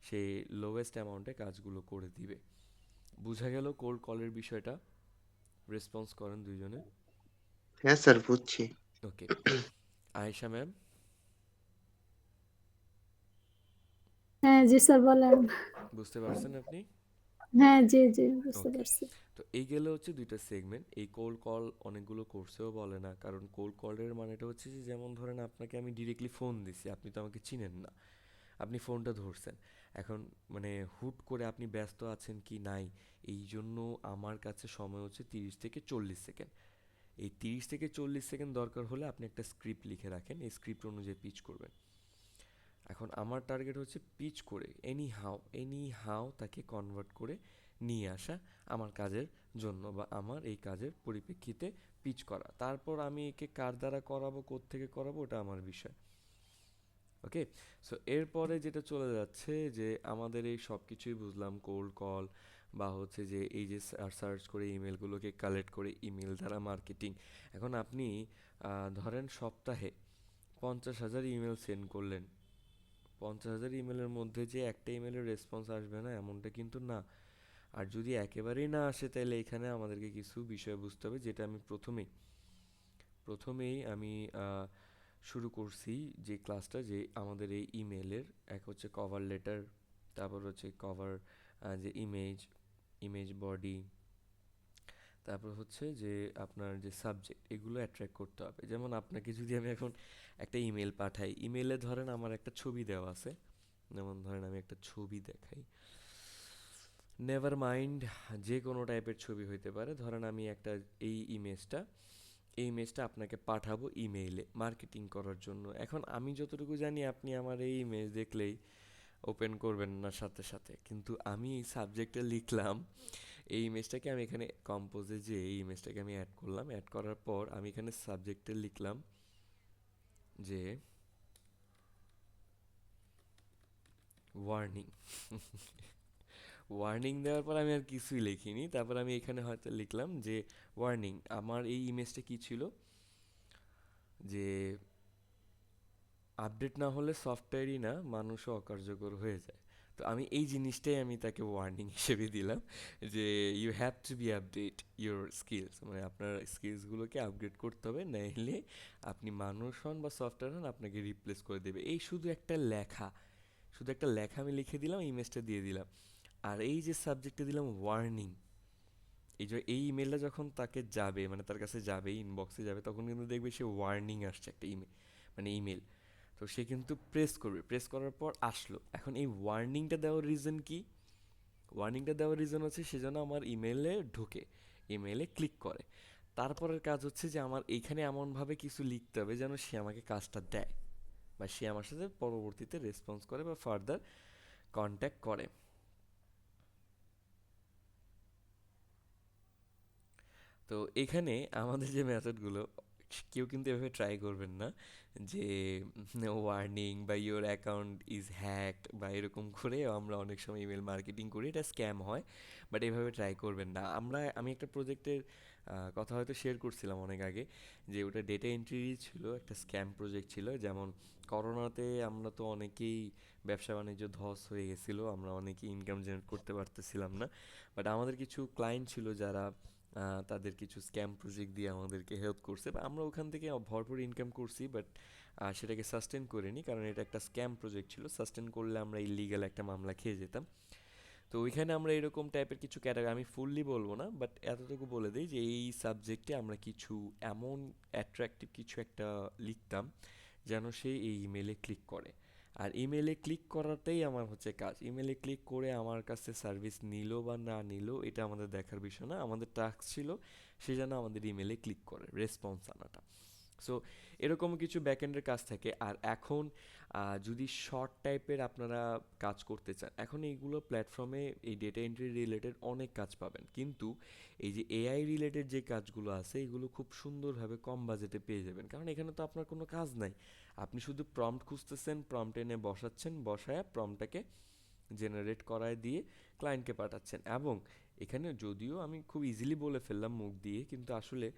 সে লোয়েস্ট অ্যামাউন্টে কাজগুলো করে দিবে। বুঝা গেল কোল্ড কলের বিষয়টা? রেসপন্স করেন দুইজনে। হ্যাঁ স্যার বুঝছি। ওকে, আয়েশা ম্যাম, হ্যাঁ জি স্যার বলেন। বুঝতে পারছেন আপনি? হ্যাঁ জি জি বুঝতে ওকে। পারছি। তো এই গেলে হচ্ছে দুইটা সেগমেন্ট। এই কোল্ড কল অনেকগুলো কোর্সেও বলে না, কারণ কোল্ড কলের মানেটা হচ্ছে যে যেমন ধরেন আপনাকে আমি ডিরেক্টলি ফোন দিছি, আপনি তো আমাকে চিনেন না, আপনি ফোনটা ধরছেন। এখন মানে হুট করে আপনি ব্যস্ত আছেন কি নাই, এই জন্য আমার কাছে সময় হচ্ছে 30 থেকে 40 সেকেন্ড। এই 30 থেকে 40 সেকেন্ড দরকার হলে আপনি একটা স্ক্রিপ্ট লিখে রাখেন, এই স্ক্রিপ্ট অনুযায়ী পিচ করবেন। এখন আমার টার্গেট হচ্ছে পিচ করে এনি হাউ তাকে কনভার্ট করে নিয়ে আসা আমার কাজের জন্য, বা আমার এই কাজের পরিপ্রেক্ষিতে পিচ করা। তারপর আমি একে কার দ্বারা করাবো, কোত্থেকে করাবো, ওটা আমার বিষয়। ওকে। সো এরপরে যেটা চলে যাচ্ছে যে আমাদের এই সব কিছুই বুঝলাম, কোল্ড কল বা হচ্ছে যে এই যে সার্চ করে ইমেলগুলোকে কালেক্ট করে ইমেল দ্বারা মার্কেটিং। এখন আপনি ধরেন সপ্তাহে 50,000 ইমেল সেন্ড করলেন, 50,000 ইমেলের মধ্যে যে একটা ইমেলের রেসপন্স আসবে না এমনটা কিন্তু না। আর যদি একেবারেই না আসে তাহলে এখানে আমাদেরকে কিছু বিষয় বুঝতে হবে, যেটা আমি প্রথমেই আমি শুরু করছি যে ক্লাসটা, যে আমাদের এই ইমেলের এক হচ্ছে কভার লেটার, তারপর হচ্ছে কভার যে ইমেজ বডি, তারপর হচ্ছে যে আপনার যে সাবজেক্ট, এগুলো অ্যাট্রাক্ট করতে হবে। যেমন আপনাকে যদি আমি এখন একটা ইমেল পাঠাই, ইমেলে ধরেন আমার একটা ছবি দেওয়া আছে, যেমন ধরেন আমি একটা ছবি দেখাই, নেভার মাইন্ড, যে কোনো টাইপের ছবি হইতে পারে, ধরেন আমি একটা এই ইমেজটা আপনাকে পাঠাবো ইমেইলে মার্কেটিং করার জন্য। এখন আমি যতটুকু জানি আপনি আমার এই ইমেজ দেখলেই ওপেন করবেন না সাথে সাথে, কিন্তু আমি এই সাবজেক্টে লিখলাম, এই ইমেজটাকে আমি এখানে কম্পোজে যে এই ইমেজটাকে আমি অ্যাড করলাম, অ্যাড করার পর আমি এখানে সাবজেক্টে লিখলাম যে ওয়ার্নিং। ওয়ার্নিং দেওয়ার পর আমি আর কিছুই লিখিনি, তারপর আমি এখানে হয়তো লিখলাম যে ওয়ার্নিং। আমার এই ইমেজটা কি ছিল, যে আপডেট না হলে সফটওয়্যারই না মানুষও অকার্যকর হয়ে যায়। তো আমি এই জিনিসটাই আমি তাকে ওয়ার্নিং হিসেবে দিলাম, যে you have to be update your skills, মানে আপনার স্কিলসগুলোকে আপগ্রেড করতে হবে, নাইলে আপনি মানুষ হন বা সফটওয়্যার হন, আপনাকে রিপ্লেস করে দেবে। এই শুধু একটা লেখা আমি লিখে দিলাম, ইমেজটা দিয়ে দিলাম। আর এই যে সাবজেক্টে দিলাম ওয়ার্নিং, এই যে এই ইমেলটা যখন তাকে যাবে, মানে তার কাছে যাবে, ইনবক্সে যাবে, তখন কিন্তু দেখবে সে ওয়ার্নিং আসছে একটা মানে ইমেল। তো সে কিন্তু প্রেস করবে, প্রেস করার পর আসলো। এখন এই ওয়ার্নিংটা দেওয়ার রিজন কি? ওয়ার্নিংটা দেওয়ার রিজন হচ্ছে সে যেন আমার ইমেলে ঢোকে, ইমেলে ক্লিক করে। তারপরের কাজ হচ্ছে যে আমার এইখানে এমনভাবে কিছু লিখতে হবে যেন সে আমাকে কাজটা দেয়, বা সে আমার সাথে পরবর্তীতে রেসপন্স করে বা ফার্দার কন্ট্যাক্ট করে। তো এখানে আমাদের যে মেথডগুলো, কেউ কিন্তু এভাবে ট্রাই করবেন না যে ওয়ার্নিং বা ইওর অ্যাকাউন্ট ইজ হ্যাকড বা এরকম করে আমরা অনেক সময় ইমেল মার্কেটিং করি, এটা স্ক্যাম হয়। বাট এভাবে ট্রাই করবেন না। আমি একটা প্রজেক্টের কথা হয়তো শেয়ার করছিলাম অনেক আগে, যে ওটা ডেটা এন্ট্রি ছিল, একটা স্ক্যাম প্রজেক্ট ছিল। যেমন করোনাতে আমরা তো অনেকেই ব্যবসা বাণিজ্য ধস হয়ে গেছিলো, আমরা অনেকেই ইনকাম জেনারেট করতে পারতেছিলাম না। বাট আমাদের কিছু ক্লায়েন্ট ছিল যারা তাদের কিছু স্ক্যাম প্রজেক্ট দিয়ে আমাদেরকে হেল্প করছে, বা আমরা ওখান থেকে ভরপুর ইনকাম করছি। বাট সেটাকে সাস্টেন করিনি, কারণ এটা একটা স্ক্যাম প্রজেক্ট ছিল। সাস্টেন করলে আমরা ইলিগাল একটা মামলা খেয়ে যেতাম। তো ওইখানে আমরা এরকম টাইপের কিছু ক্যাটাগরি, আমি ফুললি বলবো না, বাট এতটুকু বলে দিই যে এই সাবজেক্টে আমরা কিছু এমন অ্যাট্রাকটিভ কিছু একটা লিখতাম যেন সে এই ইমেলে ক্লিক করে। আর ইমেলে ক্লিক করাটাই আমার হচ্ছে কাজ। ইমেলে ক্লিক করে আমার কাছে সার্ভিস নিল বা না নিল এটা আমাদের দেখার বিষয় না, আমাদের টাস্ক ছিল সে যেন আমাদের ইমেলে ক্লিক করে, রেসপন্স আনাটা। সো এরকম কিছু ব্যাকএন্ডের কাজ থাকে। আর এখন যদি শর্ট টাইপের আপনারা কাজ করতে চান, এখন এইগুলো প্ল্যাটফর্মে এই ডেটা এন্ট্রি রিলেটেড অনেক কাজ পাবেন, কিন্তু এই যে এআই রিলেটেড যে কাজগুলো আছে এগুলো খুব সুন্দরভাবে কম বাজেটে পেয়ে যাবেন, কারণ এখানে তো আপনার কোনো কাজ নাই। আপনি শুধু প্রম্পট খুঁজতেছেন, প্রম্পট এনে বসাচ্ছেন, বসায়া প্রম্পটটাকে জেনারেট করায় দিয়ে ক্লায়েন্টকে পাঠাচ্ছেন। এবং এখানে যদিও আমি খুব ইজিলি বলে ফেললাম মুখ দিয়ে, কিন্তু আসলে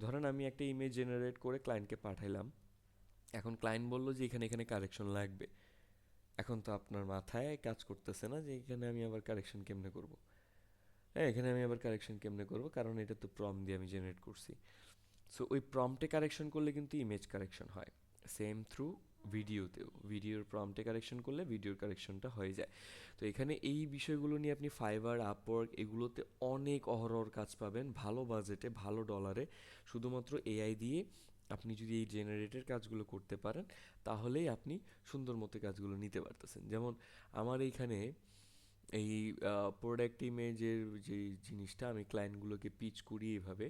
ধরেন আমি একটা ইমেজ জেনারেট করে ক্লায়েন্টকে পাঠাইলাম, এখন ক্লায়েন্ট বলল যে এখানে এখানে কারেকশন লাগবে। এখন তো আপনার মাথায় কাজ করতেছে না যে এখানে আমি আবার কারেকশন কেমনে করব। হ্যাঁ, এখানে আমি আবার কারেকশন কেমনে করব, কারণ এটা তো প্রম্পট দিয়ে আমি জেনারেট করছি। সো ওই প্রম্পটে কারেকশন করলে কিন্তু ইমেজ কারেকশন হয়। সেম থ্রু ভিডিওতেও, ভিডিওর প্রম্পটে কারেকশন করলে ভিডিওর কারেকশনটা হয়ে যায়। তো এখানে এই বিষয়গুলো নিয়ে আপনি ফাইবার, আপওয়ার্ক এগুলোতে অনেক অহরহর কাজ পাবেন ভালো বাজেটে, ভালো ডলারে। শুধুমাত্র এআই দিয়ে আপনি যদি এই জেনারেটের কাজগুলো করতে পারেন তাহলেই আপনি সুন্দর মতো কাজগুলো নিতে পারতেছেন। যেমন আমার এইখানে এই প্রোডাক্ট ইমেজের যে জিনিসটা আমি ক্লায়েন্টগুলোকে পিচ করি এইভাবে,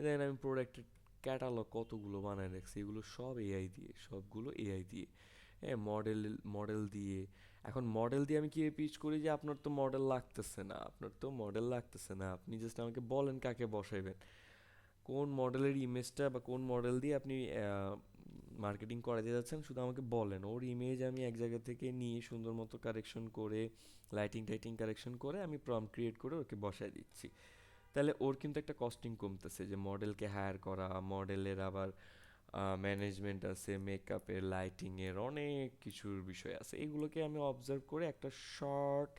দেন আমি প্রোডাক্টের ক্যাটালগ কতগুলো বানায় রাখছি, এগুলো সব এআই দিয়ে, সবগুলো এআই দিয়ে। হ্যাঁ, মডেল মডেল দিয়ে। এখন মডেল দিয়ে আমি কীভাবে পিচ করি যে আপনার তো মডেল লাগতেছে না, আপনার তো মডেল লাগতেছে না, আপনি জাস্ট আমাকে বলেন কাকে বসাইবেন, কোন মডেলের ইমেজটা বা কোন মডেল দিয়ে আপনি মার্কেটিং করাতে যাচ্ছেন, শুধু আমাকে বলেন। ওর ইমেজ আমি এক জায়গা থেকে নিয়ে সুন্দর মতো কারেকশন করে, লাইটিং টাইটিং কারেকশন করে আমি প্রম্পট ক্রিয়েট করে ওকে বসায় দিচ্ছি। তাহলে ওর কিন্তু একটা কস্টিং কমতেছে, যে মডেলকে হায়ার করা, মডেলের আবার ম্যানেজমেন্ট আছে, মেকআপের, লাইটিংয়ের, অনেক কিছুর বিষয় আছে। এগুলোকে আমি অবজার্ভ করে একটা শর্ট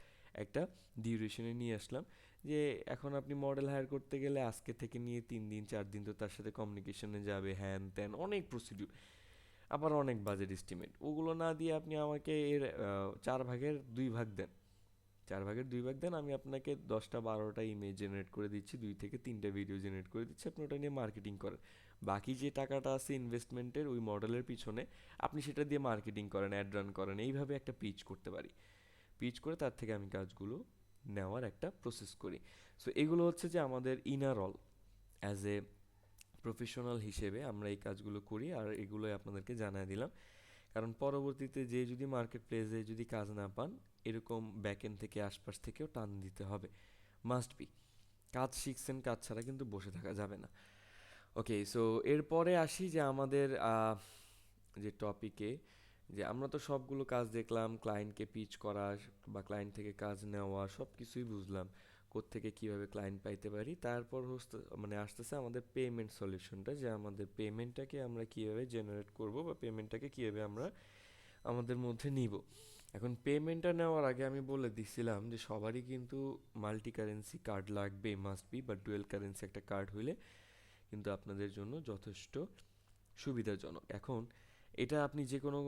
একটা ডিউরেশনে নিয়ে আসলাম, যে এখন আপনি মডেল হায়ার করতে গেলে আজকে থেকে নিয়ে 3 দিন 4 দিন তো তার সাথে কমিউনিকেশনে যাবে, হ্যান ত্যান অনেক প্রসিডিউর, আবার অনেক বাজেট এস্টিমেট। ওগুলো না দিয়ে আপনি আমাকে এর 4/2 ভাগ দেন, 4/2 ভাগ দেন, আমি আপনাকে 10টা 12টা ইমেজ জেনারেট করে দিচ্ছি, 2 থেকে 3টা ভিডিও জেনারেট করে দিচ্ছি, আপনি ওটা নিয়ে মার্কেটিং করেন। বাকি যে টাকাটা আছে ইনভেস্টমেন্টের ওই মডেলের পিছনে, আপনি সেটা দিয়ে মার্কেটিং করেন, অ্যাড রান করেন। এইভাবে একটা পিচ করতে পারি, পিচ করে তার থেকে আমি কাজগুলো নেওয়ার একটা প্রসেস করি। সো এগুলো হচ্ছে যে আমাদের ইনারঅল অ্যাজ এ প্রফেশনাল হিসেবে আমরা এই কাজগুলো করি, আর এগুলোই আপনাদেরকে জানাই দিলাম। কারণ পরবর্তীতে যে যদি মার্কেট প্লেসে যদি কাজ না পান, এরকম ব্যাকএন্ড থেকে আশপাশ থেকেও টান দিতে হবে, মাস্ট বি। কাজ শিখছেন, কাজ ছাড়া কিন্তু বসে থাকা যাবে না। ওকে, সো এরপরে আসি যে আমাদের যে টপিকে, যে আমরা তো সবগুলো কাজ দেখলাম, ক্লায়েন্টকে পিচ করা বা ক্লায়েন্ট থেকে কাজ নেওয়া সব কিছুই বুঝলাম, কোত্থেকে কীভাবে ক্লায়েন্ট পাইতে পারি। তারপর মানে আসতেছে আমাদের পেমেন্ট সলিউশনটা, যে আমাদের পেমেন্টটাকে আমরা কীভাবে জেনারেট করব বা পেমেন্টটাকে কীভাবে আমরা আমাদের মধ্যে নিব। এখন পেমেন্টটা নেওয়ার আগে আমি বলে দিছিলাম যে সবারই কিন্তু মাল্টি কারেন্সি কার্ড লাগবে, মাস্ট বি, বা ডুয়েল কারেন্সি একটা কার্ড হইলে কিন্তু আপনাদের জন্য যথেষ্ট সুবিধাজনক। এখন এটা আপনি যে কোনো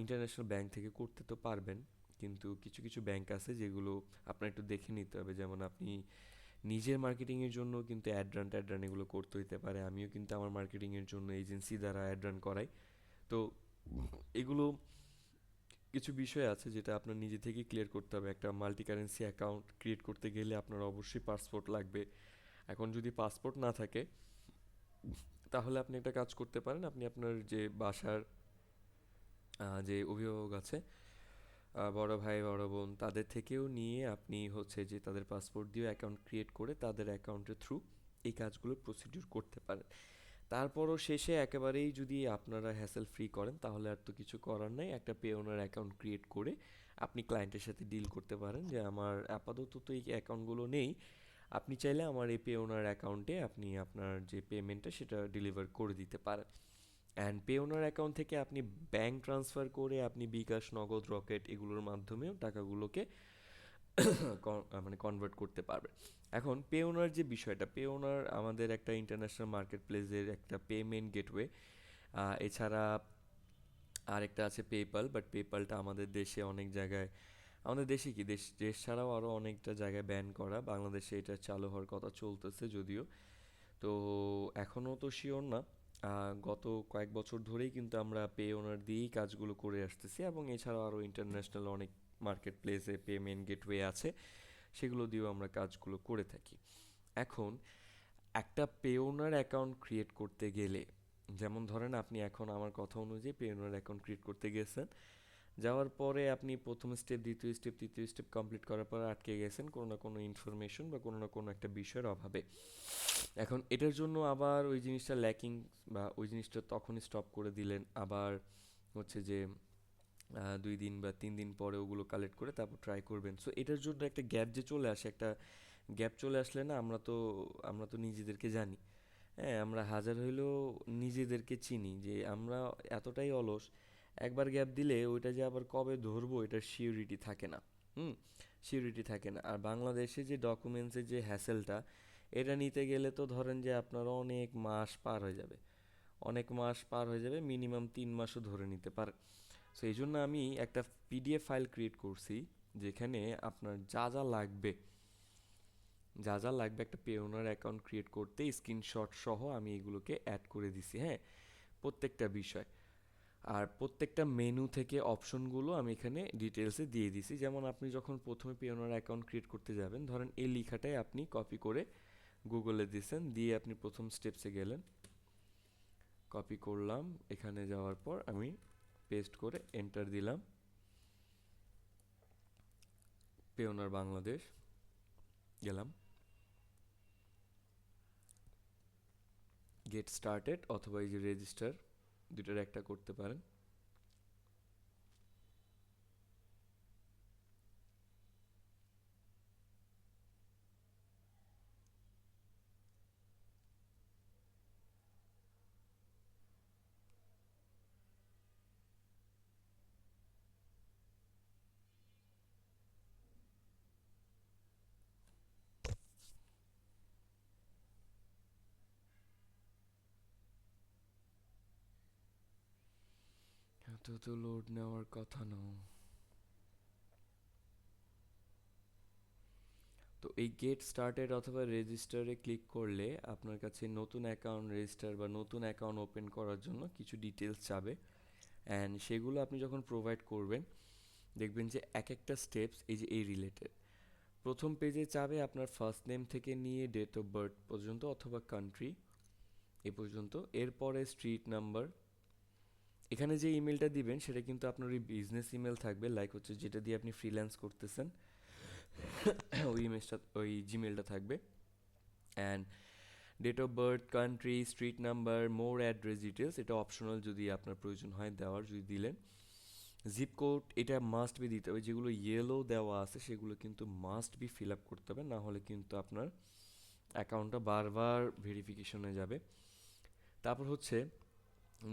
ইন্টারন্যাশনাল ব্যাংক থেকে করতে তো পারবেন, কিন্তু কিছু কিছু ব্যাংক আছে যেগুলো আপনার একটু দেখে নিতে হবে। যেমন আপনি নিজের মার্কেটিংয়ের জন্য কিন্তু অ্যাড রান এগুলো করতে হইতে পারে। আমিও কিন্তু আমার মার্কেটিংয়ের জন্য এজেন্সি দ্বারা অ্যাড রান করাই। তো এগুলো কিছু বিষয় আছে যেটা আপনার নিজে থেকেই ক্লিয়ার করতে হবে। একটা মাল্টি কারেন্সি অ্যাকাউন্ট ক্রিয়েট করতে গেলে আপনার অবশ্যই পাসপোর্ট লাগবে। এখন যদি পাসপোর্ট না থাকে তাহলে আপনি একটা কাজ করতে পারেন, আপনি আপনার যে বাসার যে অভিভাবক আছে, বড় ভাই বড় বোন, তাদের থেকেও নিয়ে আপনি হচ্ছে যে তাদের পাসপোর্ট দিয়ে অ্যাকাউন্ট ক্রিয়েট করে তাদের অ্যাকাউন্টের থ্রু এই কাজগুলো প্রসিডিউর করতে পারেন। তারপরও শেষে একেবারেই যদি আপনারা হ্যাসেল ফ্রি করেন তাহলে আর তো কিছু করার নেই, একটা পে ওনার অ্যাকাউন্ট ক্রিয়েট করে আপনি ক্লায়েন্টের সাথে ডিল করতে পারেন যে আমার আপাতত তো এই অ্যাকাউন্টগুলো নেই, আপনি চাইলে আমার এই পে ওনার অ্যাকাউন্টে আপনি আপনার যে পেমেন্টটা সেটা ডেলিভার করে দিতে পারেন। অ্যান্ড পে ওনার অ্যাকাউন্ট থেকে আপনি ব্যাঙ্ক ট্রান্সফার করে আপনি বিকাশ, নগদ, রকেট এগুলোর মাধ্যমেও টাকাগুলোকে মানে কনভার্ট করতে পারবেন। এখন পে ওনার যে বিষয়টা, পে ওনার আমাদের একটা ইন্টারন্যাশনাল মার্কেট প্লেসের একটা পেমেন্ট গেটওয়ে। এছাড়া আরেকটা আছে পেপাল, বাট পেপালটা আমাদের দেশে অনেক জায়গায়, আমাদের দেশে কি দেশ দেশ ছাড়াও আরও অনেকটা জায়গায় ব্যান করা, বাংলাদেশে এটা চালু হওয়ার কথা চলতেছে যদিও। তো এখনও তো শিওর না। গত কয়েক বছর ধরেই কিন্তু আমরা পে ওনার দিয়েই কাজগুলো করে আসতেছি, এবং এছাড়াও আরও ইন্টারন্যাশনাল অনেক মার্কেট প্লেসে পেমেন্ট গেটওয়ে আছে, সেগুলো দিয়েও আমরা কাজগুলো করে থাকি। এখন একটা পে ওনার অ্যাকাউন্ট ক্রিয়েট করতে গেলে, যেমন ধরেন আপনি এখন আমার কথা অনুযায়ী পে ওনার অ্যাকাউন্ট ক্রিয়েট করতে গেছেন, যাওয়ার পরে আপনি প্রথম স্টেপ, দ্বিতীয় স্টেপ, তৃতীয় স্টেপ কমপ্লিট করার পর আটকে গেছেন কোনো না কোনো ইনফরমেশন বা কোনো না কোনো একটা বিষয়ের অভাবে। এখন এটার জন্য আবার ওই জিনিসটা ল্যাকিং বা ওই জিনিসটা তখনই স্টপ করে দিলেন, আবার হচ্ছে যে 2 দিন বা 3 দিন পরে ওগুলো কালেক্ট করে তারপর ট্রাই করবেন। সো এটার জন্য একটা গ্যাপ যে চলে আসে, একটা গ্যাপ চলে আসলে না, আমরা তো নিজেদেরকে জানি। হ্যাঁ, আমরা হাজার হইলেও নিজেদেরকে চিনি যে আমরা এতটাই অলস, একবার গ্যাপ দিলে ওইটা যে আবার কবে ধরবো এটার সিউরিটি থাকে না। হুম, সিউরিটি থাকে না। আর বাংলাদেশে যে ডকুমেন্টসের যে হ্যাসেলটা, এটা নিতে গেলে তো ধরেন যে আপনার অনেক মাস পার হয়ে যাবে, অনেক মাস পার হয়ে যাবে, মিনিমাম 3 মাসও ধরে নিতে পারে। সো এই জন্য আমি একটা পিডিএফ ফাইল ক্রিয়েট করছি, যেখানে আপনার যা যা লাগবে একটা পেওনার অ্যাকাউন্ট ক্রিয়েট করতে স্ক্রিনশট সহ আমি এগুলোকে অ্যাড করে দিছি। হ্যাঁ, প্রত্যেকটা বিষয় আর প্রত্যেকটা মেনু থেকে অপশনগুলো আমি এখানে ডিটেলসে দিয়ে দিছি। যেমন আপনি যখন প্রথমে পেওনার অ্যাকাউন্ট ক্রিয়েট করতে যাবেন, ধরেন এই লেখাটাই আপনি কপি করে গুগলে দিয়েছেন, দিয়ে আপনি প্রথম স্টেপসে গেলেন, কপি করলাম, এখানে যাওয়ার পর আমি পেস্ট করে এন্টার দিলাম, পেওনার বাংলাদেশ গেলাম, গেট স্টার্টেড অথবা এই যে রেজিস্টার, দুটোর একটা করতে পারেন। এত তো লোড নেওয়ার কথা না। তো এই গেট স্টার্টেড অথবা রেজিস্টারে ক্লিক করলে আপনার কাছে নতুন অ্যাকাউন্ট রেজিস্টার বা নতুন অ্যাকাউন্ট ওপেন করার জন্য কিছু ডিটেলস চাবে, অ্যান্ড সেগুলো আপনি যখন প্রোভাইড করবেন দেখবেন যে এক একটা স্টেপস এই যে এই রিলেটেড। প্রথম পেজে চাবে আপনার ফার্স্ট নেম থেকে নিয়ে ডেট অফ বার্থ পর্যন্ত অথবা কান্ট্রি এ পর্যন্ত, এরপরে স্ট্রিট নাম্বার। এখানে যে ইমেলটা দিবেন সেটা কিন্তু আপনার ওই বিজনেস ইমেল থাকবে, লাইক হচ্ছে যেটা দিয়ে আপনি ফ্রিল্যান্স করতেছেন ওই ইমেজটা, ওই জিমেলটা থাকবে। And date of birth, country, street number, more address details এটা অপশনাল, যদি আপনার প্রয়োজন হয় দেওয়ার, যদি দিলেন। জিপ কোড এটা মাস্ট বি দিতে হবে, যেগুলো ইয়েলো দেওয়া আছে সেগুলো কিন্তু মাস্ট বি ফিল আপ করতে হবে, না হলে কিন্তু আপনার অ্যাকাউন্টটা বারবার ভেরিফিকেশনে যাবে। তারপর হচ্ছে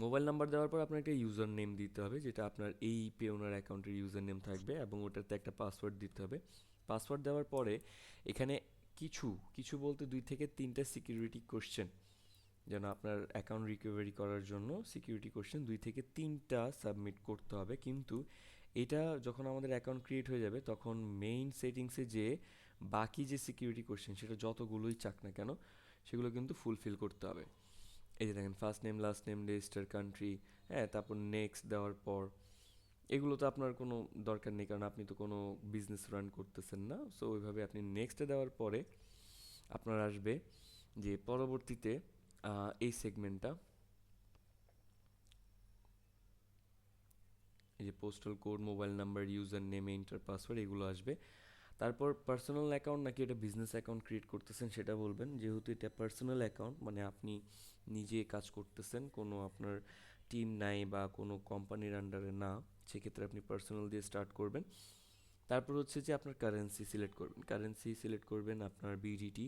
মোবাইল নাম্বার দেওয়ার পর আপনার একটা ইউজার নেম দিতে হবে, যেটা আপনার এই পেওনার অ্যাকাউন্টের ইউজার নেম থাকবে, এবং ওটাতে একটা পাসওয়ার্ড দিতে হবে। পাসওয়ার্ড দেওয়ার পরে এখানে কিছু কিছু বলতে 2 থেকে 3টা সিকিউরিটি কোশ্চেন, যেন আপনার অ্যাকাউন্ট রিকভারি করার জন্য সিকিউরিটি কোশ্চেন 2 থেকে 3টা সাবমিট করতে হবে। কিন্তু এটা যখন আমাদের অ্যাকাউন্ট ক্রিয়েট হয়ে যাবে তখন মেইন সেটিংসে যে বাকি যে সিকিউরিটি কোশ্চেন সেটা যতগুলোই চাক না কেন সেগুলো কিন্তু ফুলফিল করতে হবে। এই যে দেখেন first name, last name, register country, হ্যাঁ, তারপর নেক্সট দেওয়ার পর এগুলো তো আপনার কোনো দরকার নেই, কারণ আপনি তো কোনো বিজনেস রান করতেছেন না। সো ওইভাবে আপনি নেক্সটে দেওয়ার পরে আপনার আসবে যে পরবর্তীতে এই সেগমেন্টটা, এই যে postal code, mobile number, user name, enter password এগুলো আসবে। তারপর পার্সোনাল অ্যাকাউন্ট নাকি এটা বিজনেস অ্যাকাউন্ট ক্রিয়েট করতেছেন সেটা বলবেন। যেহেতু এটা পার্সোনাল অ্যাকাউন্ট মানে আপনি নিজে কাজ করতেছেন, কোনো আপনার টিম নাই বা কোনো কোম্পানির আন্ডারে না, সেক্ষেত্রে আপনি পার্সোনাল দিয়ে স্টার্ট করবেন। তারপর হচ্ছে যে আপনার কারেন্সি সিলেক্ট করবেন আপনার বিডিটি,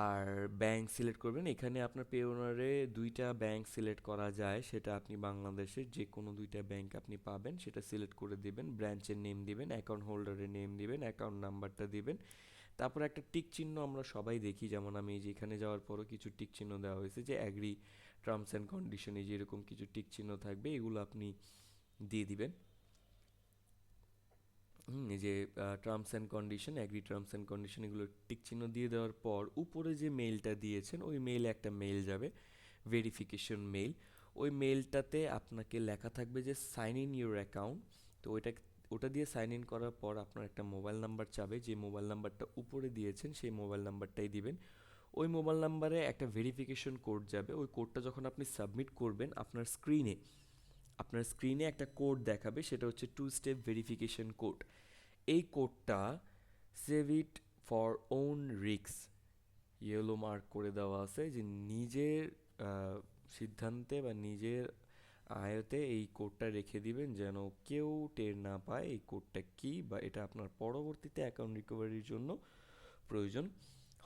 আর ব্যাংক সিলেক্ট করবেন। এখানে আপনার পেওনারে 2টা ব্যাংক সিলেক্ট করা যায়, সেটা আপনি বাংলাদেশের যে কোনো 2টা ব্যাংক আপনি পাবেন সেটা সিলেক্ট করে দিবেন, ব্রাঞ্চের নেম দিবেন, অ্যাকাউন্ট হোল্ডারের নেম দিবেন, অ্যাকাউন্ট নাম্বারটা দিবেন। তারপর একটা টিক চিহ্ন আমরা সবাই দেখি, যেমন আমি এই যে এখানে যাওয়ার পরও কিছু টিক চিহ্ন দেওয়া হয়েছে যে অ্যাগ্রি টার্মস অ্যান্ড কন্ডিশন, এই যে এরকম কিছু টিক চিহ্ন থাকবে, এগুলো আপনি দিয়ে দিবেন। এই যে terms and condition, agree terms and condition, এগুলো টিক চিহ্ন দিয়ে দেওয়ার পর উপরে যে মেইলটা দিয়েছেন ওই মেইলে একটা মেইল যাবে, ভেরিফিকেশন মেইল। ওই মেইলটাতে আপনাকে লেখা থাকবে যে সাইন ইন ইউর অ্যাকাউন্ট। তো ওটা দিয়ে সাইন ইন করার পর আপনার একটা মোবাইল নাম্বার চাবে, যে মোবাইল নাম্বারটা উপরে দিয়েছেন সেই মোবাইল নাম্বারটাই দিবেন। ওই মোবাইল নাম্বারে একটা ভেরিফিকেশন কোড যাবে, ওই কোডটা যখন আপনি সাবমিট করবেন আপনার স্ক্রিনে একটা কোড দেখাবে, সেটা হচ্ছে 2 স্টেপ ভেরিফিকেশন কোড। এই কোডটা save it for on risk yellow mark করে দেওয়া আছে, যে নিজের সিদ্ধান্তে বা নিজের আয়তে এই কোডটা রেখে দিবেন, যেন কেউ টের না পায় এই কোডটা কি, বা এটা আপনার পরবর্তীতে অ্যাকাউন্ট রিকভারির জন্য প্রয়োজন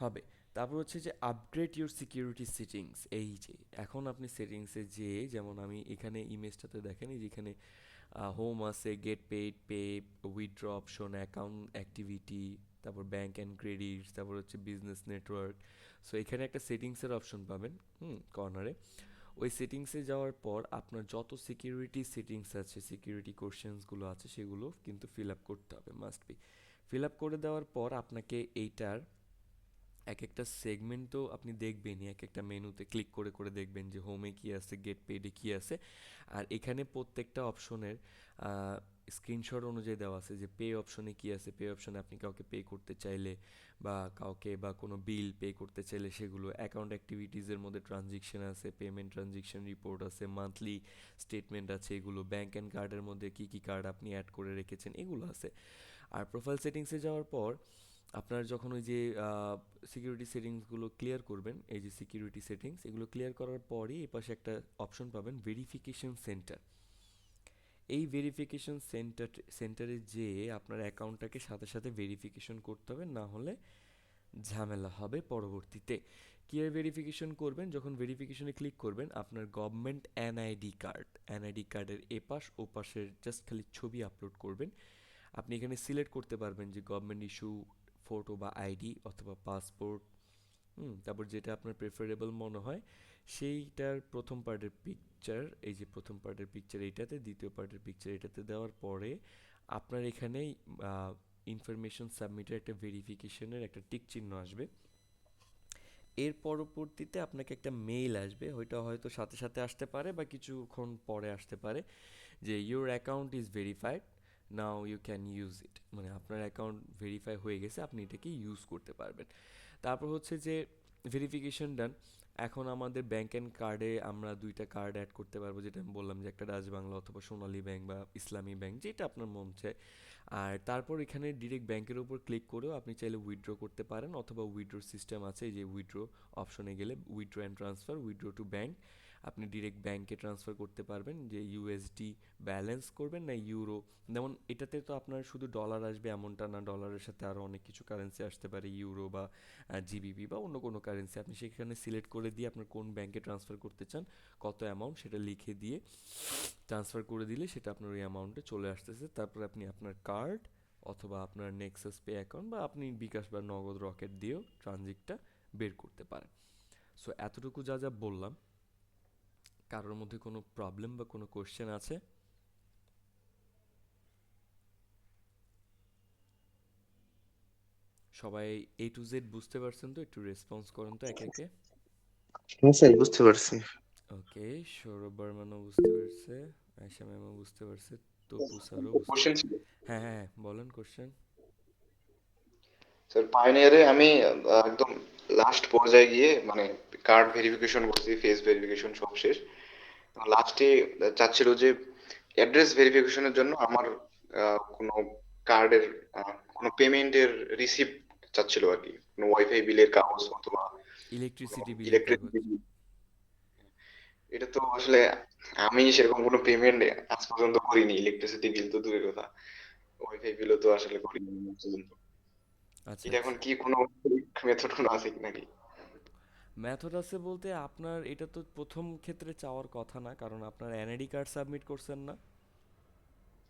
হবে। তারপর হচ্ছে যে আপগ্রেড ইউর সিকিউরিটি সেটিংস। এই যে এখন আপনি সেটিংসে যেমন আমি এখানে ইমেজটাতে দেখেন, এই যেখানে হোম আছে, gate paid, pay, withdraw option, account activity, তারপর ব্যাঙ্ক অ্যান্ড ক্রেডিটস, তারপর হচ্ছে বিজনেস নেটওয়ার্ক। সো এখানে একটা সেটিংসের অপশন পাবেন কর্নারে। ওই সেটিংসে যাওয়ার পর আপনার যত সিকিউরিটি সেটিংস আছে, সিকিউরিটি কোশ্চেন্সগুলো আছে, সেগুলো কিন্তু ফিল আপ করতে হবে, মাস্ট বি। ফিল আপ করে দেওয়ার পর আপনাকে এইটার এক একটা সেগমেন্ট তো আপনি দেখবেনই, এক একটা মেনুতে ক্লিক করে করে দেখবেন যে হোমে কি আছে, গেট পেডে কি আছে। আর এখানে প্রত্যেকটা অপশনের স্ক্রিনশট অনুযায়ী দেওয়া আছে যে পে অপশনে কি আছে। পে অপশনে আপনি কাউকে পে করতে চাইলে বা কাউকে বা কোনো বিল পে করতে চাইলে সেগুলো, অ্যাকাউন্ট অ্যাক্টিভিটিসের মধ্যে ট্রানজেকশন আছে, পেমেন্ট ট্রানজেকশন রিপোর্ট আছে, মান্থলি স্টেটমেন্ট আছে, এগুলো ব্যাংক অ্যান্ড কার্ডের মধ্যে কি কি কার্ড আপনি অ্যাড করে রেখেছেন, এগুলো আছে। আর প্রোফাইল সেটিংসে যাওয়ার পর আপনার যখন ওই যে সিকিউরিটি সেটিংসগুলো ক্লিয়ার করবেন, এই যে সিকিউরিটি সেটিংস, এগুলো ক্লিয়ার করার পরই এই পাশে একটা অপশন পাবেন ভেরিফিকেশন সেন্টার। এই ভেরিফিকেশন সেন্টারে যেয়ে আপনার অ্যাকাউন্টটাকে সাথে সাথে ভেরিফিকেশন করতে হবে, না হলে ঝামেলা হবে পরবর্তীতে। কীভাবে ভেরিফিকেশন করবেন? যখন ভেরিফিকেশনে ক্লিক করবেন, আপনার গভর্নমেন্ট এনআইডি কার্ডের এপাশ ওপাশের জাস্ট খালি ছবি আপলোড করবেন। আপনি এখানে সিলেক্ট করতে পারবেন যে গভর্নমেন্ট ইস্যু ফটো বা আইডি অথবা পাসপোর্ট, তারপর যেটা আপনার প্রেফারেবল মনে হয় সেইটার প্রথম পার্টের পিকচার, এই যে প্রথম পার্টের পিকচার এইটাতে, দ্বিতীয় পার্টের পিকচার এটাতে দেওয়ার পরে আপনার এখানে ইনফরমেশন সাবমিটের একটা ভেরিফিকেশনের একটা টিক চিহ্ন আসবে। এর পরবর্তীতে আপনাকে একটা মেইল আসবে, ওইটা হয়তো সাথে সাথে আসতে পারে বা কিছুক্ষণ পরে আসতে পারে, যে your account is verified, now you can use it. মানে আপনার অ্যাকাউন্ট ভেরিফাই হয়ে গেছে, আপনি এটাকে ইউজ করতে পারবেন। তারপর হচ্ছে যে ভেরিফিকেশন ডান। এখন আমাদের ব্যাংক অ্যান্ড কার্ডে আমরা দুইটা কার্ড অ্যাড করতে পারবো, যেটা আমি বললাম যে একটা ডাচ বাংলা অথবা সোনালী ব্যাংক বা ইসলামী ব্যাংক, যেটা আপনার মন চায়। আর তারপর এখানে ডিরেক্ট ব্যাংকের উপর ক্লিক করেও আপনি চাইলে উইথড্র করতে পারেন, অথবা উইথড্র সিস্টেম আছে, এই যে উইথড্র অপশনে গেলে withdraw and transfer, withdraw to bank, আপনি ডিরেক্ট ব্যাংকে ট্রান্সফার করতে পারবেন, যে ইউএসডি ব্যালেন্স করবেন না ইউরো। যেমন এটাতে তো আপনার শুধু ডলার আসবে এমনটা না, ডলারের সাথে আরও অনেক কিছু কারেন্সি আসতে পারে, ইউরো বা জিবিপি বা অন্য কোনো কারেন্সি। আপনি সেখানে সিলেক্ট করে দিয়ে আপনার কোন ব্যাংকে ট্রান্সফার করতে চান, কত অ্যামাউন্ট, সেটা লিখে দিয়ে ট্রান্সফার করে দিলে সেটা আপনার ওই অ্যামাউন্টে চলে আসতেছে। তারপর আপনি আপনার কার্ড অথবা আপনার নেক্সাস পে অ্যাকাউন্ট বা আপনি বিকাশ বা নগদ রকেট দিয়েও ট্রানজিটটা বের করতে পারেন। সো এতটুকু যা যা বললাম, কারোর মধ্যে কোনো প্রবলেম বা কোনো কোশ্চেন আছে? সবাই A to Z বুঝতে পারছেন তো? একটু রেসপন্স করেন তো একে একে। হ্যাঁ স্যার, বুঝতে পারছি। ওকে, সৌরভ বর্মানও বুঝতে পারছে, আয়শা ম্যামও বুঝতে পারছে, তপু স্যারও বুঝতে কোশ্চেন পারছে। ছিল হ্যাঁ হ্যাঁ হ্যাঁ, বলেন কোশ্চেন। স্যার, পাইনিয়ারে আমি একদম লাস্ট পর্যায়ে গিয়ে মানে কার্ড ভেরিফিকেশন করছি, ফেস ভেরিফিকেশন সব শেষ। লাস্টে চাচ্ছিল যে অ্যাড্রেস ভেরিফিকেশনের জন্য আমার কোনো কার্ডের কোনো পেমেন্টের রিসিপ্ট চাচ্ছিল আর কি, কোনো ওয়াইফাই বিলের কাগজ অথবা কোনো ইলেকট্রিসিটি বিলের কাগজ। ইলেকট্রিসিটি। এটা তো আসলে আমি সেরকম কোনো পেমেন্ট আজ পর্যন্ত করিনি, ইলেকট্রিসিটি বিল তো দূরের কথা, ওয়াইফাই বিলও তো আসলে করিনি আজ পর্যন্ত। আচ্ছা এটা এখন আচ্ছা, কি কোনো মেথড কোনো আছে নাকি? মেথড আছে বলতে আপনার এটা তো প্রথম ক্ষেত্রে চাওয়ার কথা না, কারণ আপনার এনআইডি কার্ড সাবমিট করছেন না।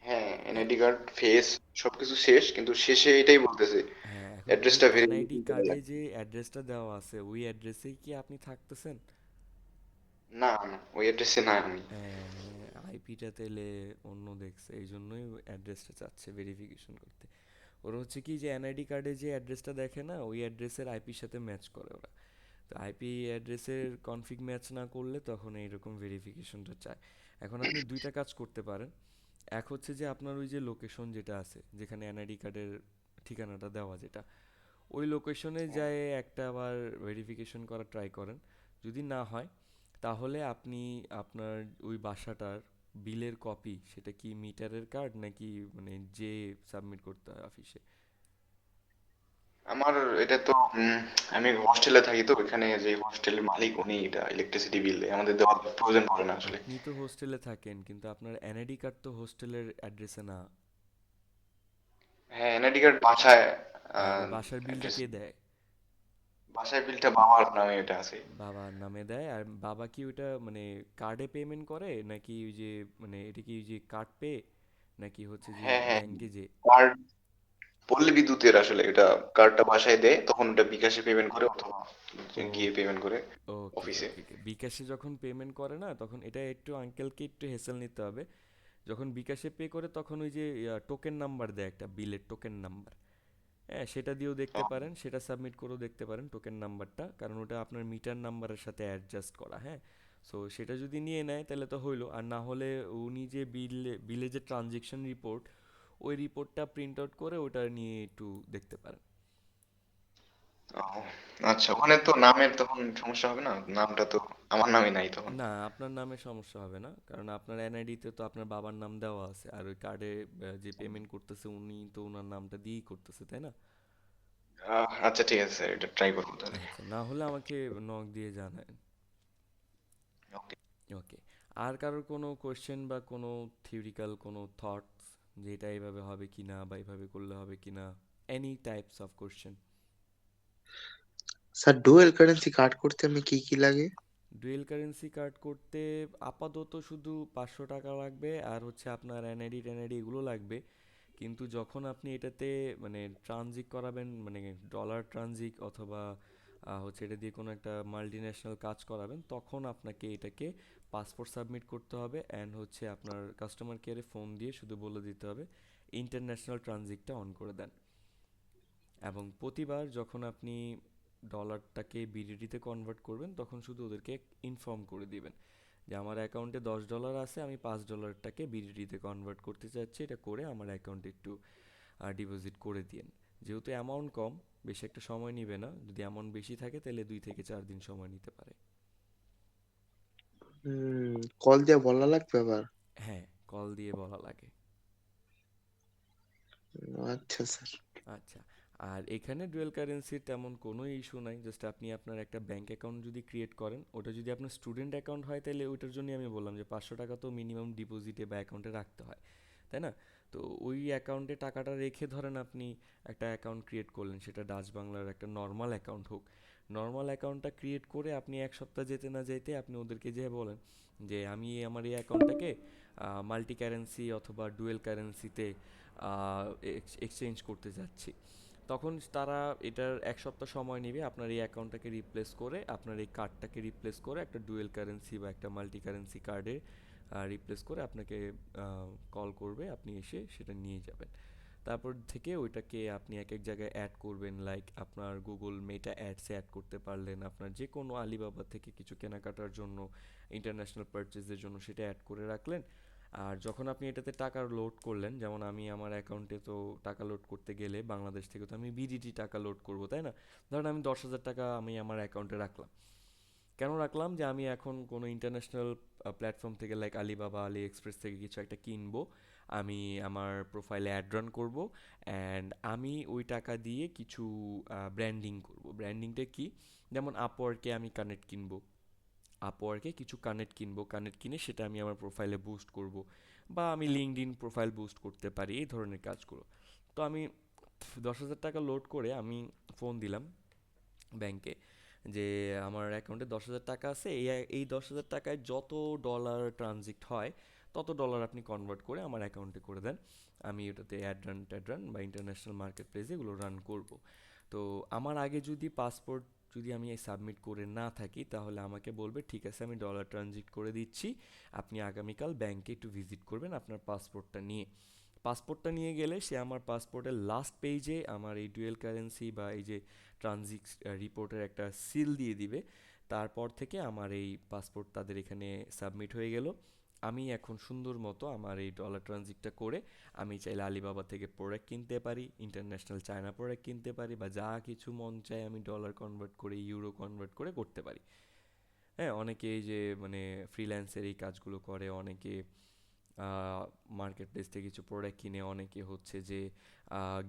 হ্যাঁ, এ- এনআইডি কার্ড, ফেস সবকিছু শেষ, কিন্তু শেষে এটাই বলতেছে হ্যাঁ, এখন ওই অ্যাড্রেসটা এনআইডি ভেরিফিকেশন করা কার্ডে লাগবে। যে অ্যাড্রেসটা দেওয়া আছে ওই অ্যাড্রেসেই কি আপনি থাকতেছেন? না না, ওই অ্যাড্রেসে না আমি। আইপিটা তেলে অন্য দেখছে, এই জন্যই অ্যাড্রেসটা চাচ্ছে ভেরিফিকেশন করতে। ওরা হচ্ছে কি যে এনআইডি কার্ডে যে অ্যাড্রেসটা দেখে না, ওই অ্যাড্রেসের আইপির সাথে ম্যাচ করে ওরা। তো আইপি অ্যাড্রেসের কনফিগ ম্যাচ না করলে তখন এইরকম ভেরিফিকেশনটা চায়। এখন আপনি দুইটা কাজ করতে পারেন। এক হচ্ছে যে আপনার ওই যে লোকেশন যেটা আছে, যেখানে এনআইডি কার্ডের ঠিকানাটা দেওয়া, যেটা ওই লোকেশনে হ্যাঁ, যায় একটা আবার ভেরিফিকেশন করা ট্রাই করেন। যদি না হয় তাহলে আপনি আপনার ওই বাসাটার বিলের কপি, সেটা কি মিটারের কার্ড নাকি মানে যে সাবমিট করতে হয় অফিসে? আমার এটা তো আমি হস্টেলে থাকি, তো এখানে যে হস্টেলের মালিক উনি এটা ইলেকট্রিসিটি বিল দেয়, আমাদের দেওয়ার প্রয়োজন পড়ে না আসলে। আপনি তো হোস্টেলে থাকেন, কিন্তু আপনার এনআইডি কার্ড তো হোস্টেলের অ্যাড্রেসে না। হ্যাঁ, এনআইডি কার্ড বাসায় তাহলে বাসার বিলটা অ্যাড্রেস, কে দেয়? বাসায় বিলটা বাবার নামে এটা আছে। বাবার নামে দেয়। আর বাবা কি ওইটা মানে কার্ডে পেমেন্ট করে নাকি ওই যে মানে এটা কি ওই যে কার্ড পে, নাকি হচ্ছে যে হ্যাঁ হ্যাঁ, ব্যাংকে যে? কার্ড পল্লী বিদ্যুতের আসলে এটা কার্ডটা বাসায় দেয়, তখন ওটা বিকাশে পেমেন্ট করে অথবা ও গিয়ে পেমেন্ট করে ওকে অফিসে। ওকে ওকে, বিকাশে যখন পেমেন্ট করে না তখন এটা একটু আঙ্কেলকে একটু হেসেল নিতে হবে। যখন বিকাশে পে করে তখন ওই যে টোকেন নাম্বার দেয়, একটা বিলের টোকেন নাম্বার, হ্যাঁ সেটা দিয়েও দেখতে ও, পারেন, সেটা সাবমিট করেও দেখতে পারেন টোকেন নাম্বারটা, কারণ ওটা আপনার মিটার নাম্বারের সাথে অ্যাডজাস্ট করা, হ্যাঁ। সো সেটা যদি নিয়ে নেয় তাহলে তো হইলো, আর না হলে উনি যে বিলে যে ট্রানজেকশন রিপোর্ট, ওই রিপোর্টটা প্রিন্ট আউট করে ওটা নিয়ে একটু দেখতে পারেন। ও, আচ্ছা, ওখানে তো নামের তখন সমস্যা হবে না? নামটা তো আমার নামে নাই তখন। না, আপনার নামে সমস্যা হবে না, কারণ আপনার এনআইডিতে তো আপনার বাবার নাম দেওয়া আছে, আর ওই কার্ডে যে পেমেন্ট করতেছে উনি তো ওনার নামটা দিয়েই করতেছে, তাই না? আচ্ছা ঠিক আছে স্যার, এটা ট্রাই করবো তাহলে। আচ্ছা, না হলে আমাকে নক দিয়ে জানান। ওকে। ওকে। আর কারোর কোনো কোয়েশ্চেন বা কোনো থিওরিক্যাল কোনো থটস, যে এটা এইভাবে হবে কি না বা এইভাবে করলে হবে কি না, any types of question? Sir dual currency card করতে আমি কি কি লাগে? ডুয়েল কারেন্সি কার্ড করতে আপাতত শুধু 500 টাকা লাগবে, আর হচ্ছে আপনার এনআইডি টেনআইডি এগুলো লাগবে। কিন্তু যখন আপনি এটাতে মানে ট্রানজিট করাবেন, মানে ডলার ট্রানজিট অথবা হচ্ছে এটা দিয়ে কোনো একটা মাল্টি ন্যাশনাল কাজ করাবেন, তখন আপনাকে এটাকে পাসপোর্ট সাবমিট করতে হবে, অ্যান্ড হচ্ছে আপনার কাস্টমার কেয়ারে ফোন দিয়ে শুধু বলে দিতে হবে ইন্টারন্যাশনাল ট্রানজিটটা অন করে দেন। এবং প্রতিবার যখন আপনি ডলারটাকে বিডিটিতে কনভার্ট করবেন তখন শুধু ওদেরকে ইনফর্ম করে দিবেন যে আমার অ্যাকাউন্টে $10 আছে, আমি $5টাকে বিডিটিতে কনভার্ট করতে চাচ্ছি, এটা করে আমার অ্যাকাউন্টে একটু ডিপোজিট করে দিন। যেহেতু অ্যামাউন্ট কম, বেশি একটা সময় নেবে না, যদি অ্যামাউন্ট বেশি থাকে তাহলে 2 থেকে 4 দিন সময় নিতে পারে। কল দিয়ে বলা লাগবে আবার? হ্যাঁ, কল দিয়ে বলা লাগে। আচ্ছা স্যার। আচ্ছা, আর এখানে ডুয়েল কারেন্সির তেমন কোনো ইস্যু নাই, জাস্ট আপনি আপনার একটা ব্যাংক অ্যাকাউন্ট যদি ক্রিয়েট করেন, ওটা যদি আপনার স্টুডেন্ট অ্যাকাউন্ট হয় তাহলে ওইটার জন্যই আমি বললাম যে 500 টাকা তো মিনিমাম ডিপোজিটে বা অ্যাকাউন্টে রাখতে হয়, তাই না? তো ওই অ্যাকাউন্টে টাকাটা রেখে ধরেন আপনি একটা অ্যাকাউন্ট ক্রিয়েট করলেন, সেটা ডাচ বাংলার একটা নর্মাল অ্যাকাউন্ট হোক, নর্মাল অ্যাকাউন্টটা ক্রিয়েট করে আপনি এক সপ্তাহ যেতে না যেতে আপনি ওদেরকে যেয়ে বলেন যে আমি আমার এই অ্যাকাউন্টটাকে মাল্টি কারেন্সি অথবা ডুয়েল কারেন্সিতে এক্সচেঞ্জ করতে যাচ্ছি। তখন তারা এটার 1 সপ্তাহ সময় নেবে আপনার এই অ্যাকাউন্টটাকে রিপ্লেস করে, আপনার এই কার্ডটাকে রিপ্লেস করে একটা ডুয়েল কারেন্সি বা একটা মাল্টি কারেন্সি কার্ডে রিপ্লেস করে আপনাকে কল করবে, আপনি এসে সেটা নিয়ে যাবেন। তারপর থেকে ওইটাকে আপনি এক এক জায়গায় অ্যাড করবেন, লাইক আপনার গুগল মেটা অ্যাডসে অ্যাড করতে পারলেন, আপনার যে কোনো আলিবাবা থেকে কিছু কেনাকাটার জন্য, ইন্টারন্যাশনাল পারচেজের জন্য সেটা অ্যাড করে রাখলেন। আর যখন আপনি এটাতে টাকা লোড করলেন, যেমন আমি আমার অ্যাকাউন্টে তো টাকা লোড করতে গেলে বাংলাদেশ থেকে তো আমি বিডিটি টাকা লোড করব, তাই না? ধরেন আমি 10,000 টাকা আমি আমার অ্যাকাউন্টে রাখলাম। কেন রাখলাম? যে আমি এখন কোনো ইন্টারন্যাশনাল প্ল্যাটফর্ম থেকে লাইক আলিবাবা, আলি এক্সপ্রেস থেকে কিছু একটা কিনবো, আমি আমার প্রোফাইলে অ্যাড রান করবো, অ্যান্ড আমি ওই টাকা দিয়ে কিছু ব্র্যান্ডিং করব। ব্র্যান্ডিংটা কি? যেমন আপওয়ার্কে আমি কানেক্ট কিনবো, আপওয়ার্কে কিছু কানেক্ট কিনবো, কানেক্ট কিনে সেটা আমি আমার প্রোফাইলে বুস্ট করব, বা আমি লিঙ্কডইন প্রোফাইল বুস্ট করতে পারি, এই ধরনের কাজগুলো। তো আমি 10,000 টাকা লোড করে আমি ফোন দিলাম ব্যাংকে যে আমার অ্যাকাউন্টে 10,000 টাকা আছে, এই 10,000 টাকায় যত ডলার ট্রানজিট হয় তত ডলার আপনি কনভার্ট করে আমার অ্যাকাউন্টে করে দেন, আমি ওটাতে অ্যাড রান ট্যাড রান বা ইন্টারন্যাশনাল মার্কেট প্লেসে এগুলো রান করব। তো আমার আগে যদি পাসপোর্ট যদি আমি সাবমিট করে না থাকি তাহলে আমাকে বলবে ঠিক আছে আমি ডলার ট্রানজিট করে দিচ্ছি, আপনি আগামীকাল ব্যাংকে একটু ভিজিট করবেন আপনার পাসপোর্টটা নিয়ে। পাসপোর্টটা নিয়ে গেলে সে আমার পাসপোর্টের লাস্ট পেজে আমার এই ডুয়েল কারেন্সি বা এই যে ট্রানজিট রিপোর্টের একটা সিল দিয়ে দিবে। তারপর থেকে আমার এই পাসপোর্ট তাদের এখানে সাবমিট হয়ে গেল। আমি এখন সুন্দর মতো আমার এই ডলার ট্রানজিটটা করে আমি চাইলে আলিবাবা থেকে প্রোডাক্ট কিনতে পারি, ইন্টারন্যাশনাল চায়না প্রোডাক্ট কিনতে পারি, বা যা কিছু মন চায় আমি ডলার কনভার্ট করে ইউরো কনভার্ট করে করতে পারি। হ্যাঁ, অনেকে এই যে মানে ফ্রিল্যান্সের এই কাজগুলো করে, অনেকে মার্কেট প্লেস থেকে কিছু প্রোডাক্ট কিনে, অনেকে হচ্ছে যে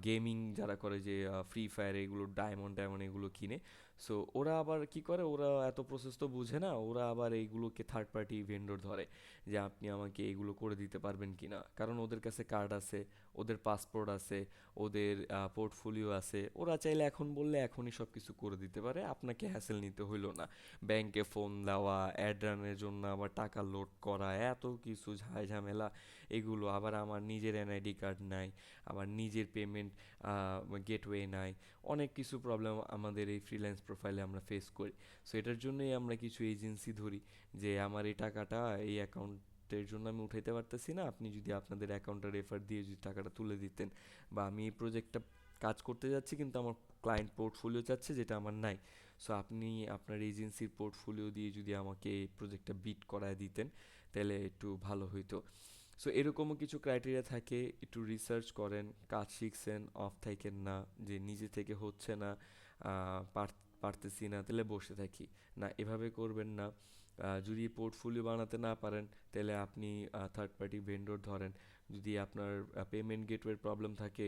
গেমিং যারা করে যে ফ্রি ফায়ার এগুলো ডায়মন্ড ডায়মন্ড এগুলো কিনে। সো ওরা আবার কি করে, ওরা এত প্রসেস তো বুঝে না, ওরা আবার এইগুলোকে থার্ড পার্টি ভেন্ডর ধরে যে আপনি আমাকে এগুলো করে দিতে পারবেন কি না, কারণ ওদের কাছে কার্ড আছে, ওদের পাসপোর্ট আছে, ওদের পোর্টফোলিও আছে, ওরা চাইলে এখন বললে এখনই সব কিছু করে দিতে পারে, আপনাকে হ্যাসেল নিতে হইলো না। ব্যাংকে ফোন দেওয়া, অ্যাড রানের জন্য আবার টাকা লোড করা, এত কিছু ঝামেলা, এগুলো, আবার আমার নিজের এনআইডি কার্ড নাই, আমার নিজের পেমেন্ট গেটওয়ে নাই, অনেক কিছু প্রবলেম আমাদের এই ফ্রিল্যান্স প্রোফাইলে আমরা ফেস করি। সো এটার জন্যই আমরা কিছু এজেন্সি ধরি, যে আমার এই টাকাটা এই অ্যাকাউন্টের জন্য আমি উঠাইতে পারতেছি না, আপনি যদি আপনাদের অ্যাকাউন্টে রেফার দিয়ে যদি টাকাটা তুলে দিতেন, বা আমি এই প্রজেক্টটা কাজ করতে যাচ্ছি কিন্তু আমার ক্লায়েন্ট পোর্টফোলিও চাচ্ছে যেটা আমার নাই, সো আপনি আপনার এজেন্সির পোর্টফোলিও দিয়ে যদি আমাকে এই প্রজেক্টটা বিট করায় দিতেন তাহলে একটু ভালো হইতো। সো এরকমও কিছু ক্রাইটেরিয়া থাকে, একটু রিসার্চ করেন, কাজ শিখছেন, অফ থাকেন না, যে নিজে থেকে হচ্ছে না, পারতেছি না তাহলে বসে থাকি, না এভাবে করবেন না। যদি পোর্টফোলিও বানাতে না পারেন তাহলে আপনি থার্ড পার্টি ভেন্ডর ধরেন, যদি আপনার পেমেন্ট গেটওয়ের প্রবলেম থাকে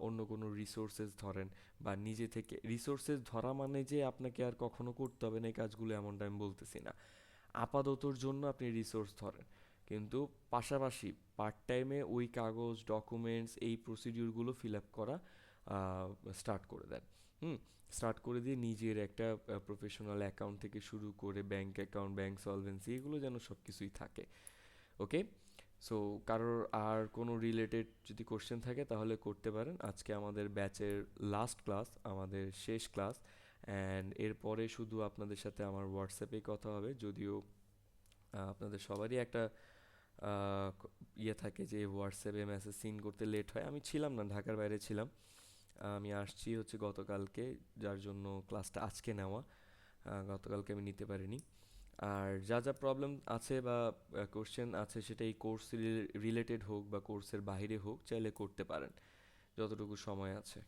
অন্য কোনো রিসোর্সেস ধরেন, বা নিজে থেকে রিসোর্সেস ধরা মানে যে আপনাকে আর কখনো করতে হবে না এই কাজগুলো এমনটা আমি বলতেছি না, আপাততর জন্য আপনি রিসোর্স ধরেন, কিন্তু পাশাপাশি পার্ট টাইমে ওই কাগজ ডকুমেন্টস এই প্রসিডিউরগুলো ফিল আপ করা স্টার্ট করে দেন। হুম, স্টার্ট করে দিয়ে নিজের একটা প্রফেশনাল অ্যাকাউন্ট থেকে শুরু করে ব্যাংক অ্যাকাউন্ট, ব্যাংক সলভেন্সি, এগুলো যেন সব কিছুই থাকে। ওকে, সো কারোর আর কোনো রিলেটেড যদি কোশ্চেন থাকে তাহলে করতে পারেন। আজকে আমাদের ব্যাচের লাস্ট ক্লাস, আমাদের শেষ ক্লাস, অ্যান্ড এরপরে শুধু আপনাদের সাথে আমার হোয়াটসঅ্যাপেই কথা হবে, যদিও আপনাদের সবারই একটা ইয়ে থাকে যে হোয়াটসঅ্যাপে মেসেজ সিন করতে লেট হয়। আমি ছিলাম না, ঢাকার বাইরে ছিলাম, আমি আসছি হচ্ছে গতকালকে, যার জন্য ক্লাসটা আজকে নেওয়া, গতকালকে আমি নিতে পারিনি। আর যা যা প্রবলেম আছে বা কোশ্চেন আছে সেটা এই কোর্স রিলেটেড হোক বা কোর্সের বাইরে হোক, চাইলে করতে পারেন যতটুকু সময় আছে।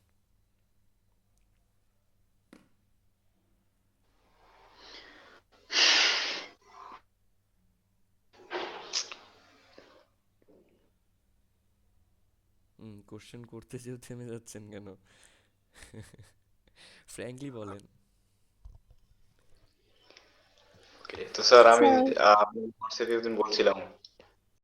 কোশ্চেন করতে যেও থেমে যাচ্ছেন কেন? ফ্র্যাঙ্কলি বলেন। ওকে, তো স্যার আমি স্যার আপনি হোয়াটসঅ্যাপে একদিন বলছিলাম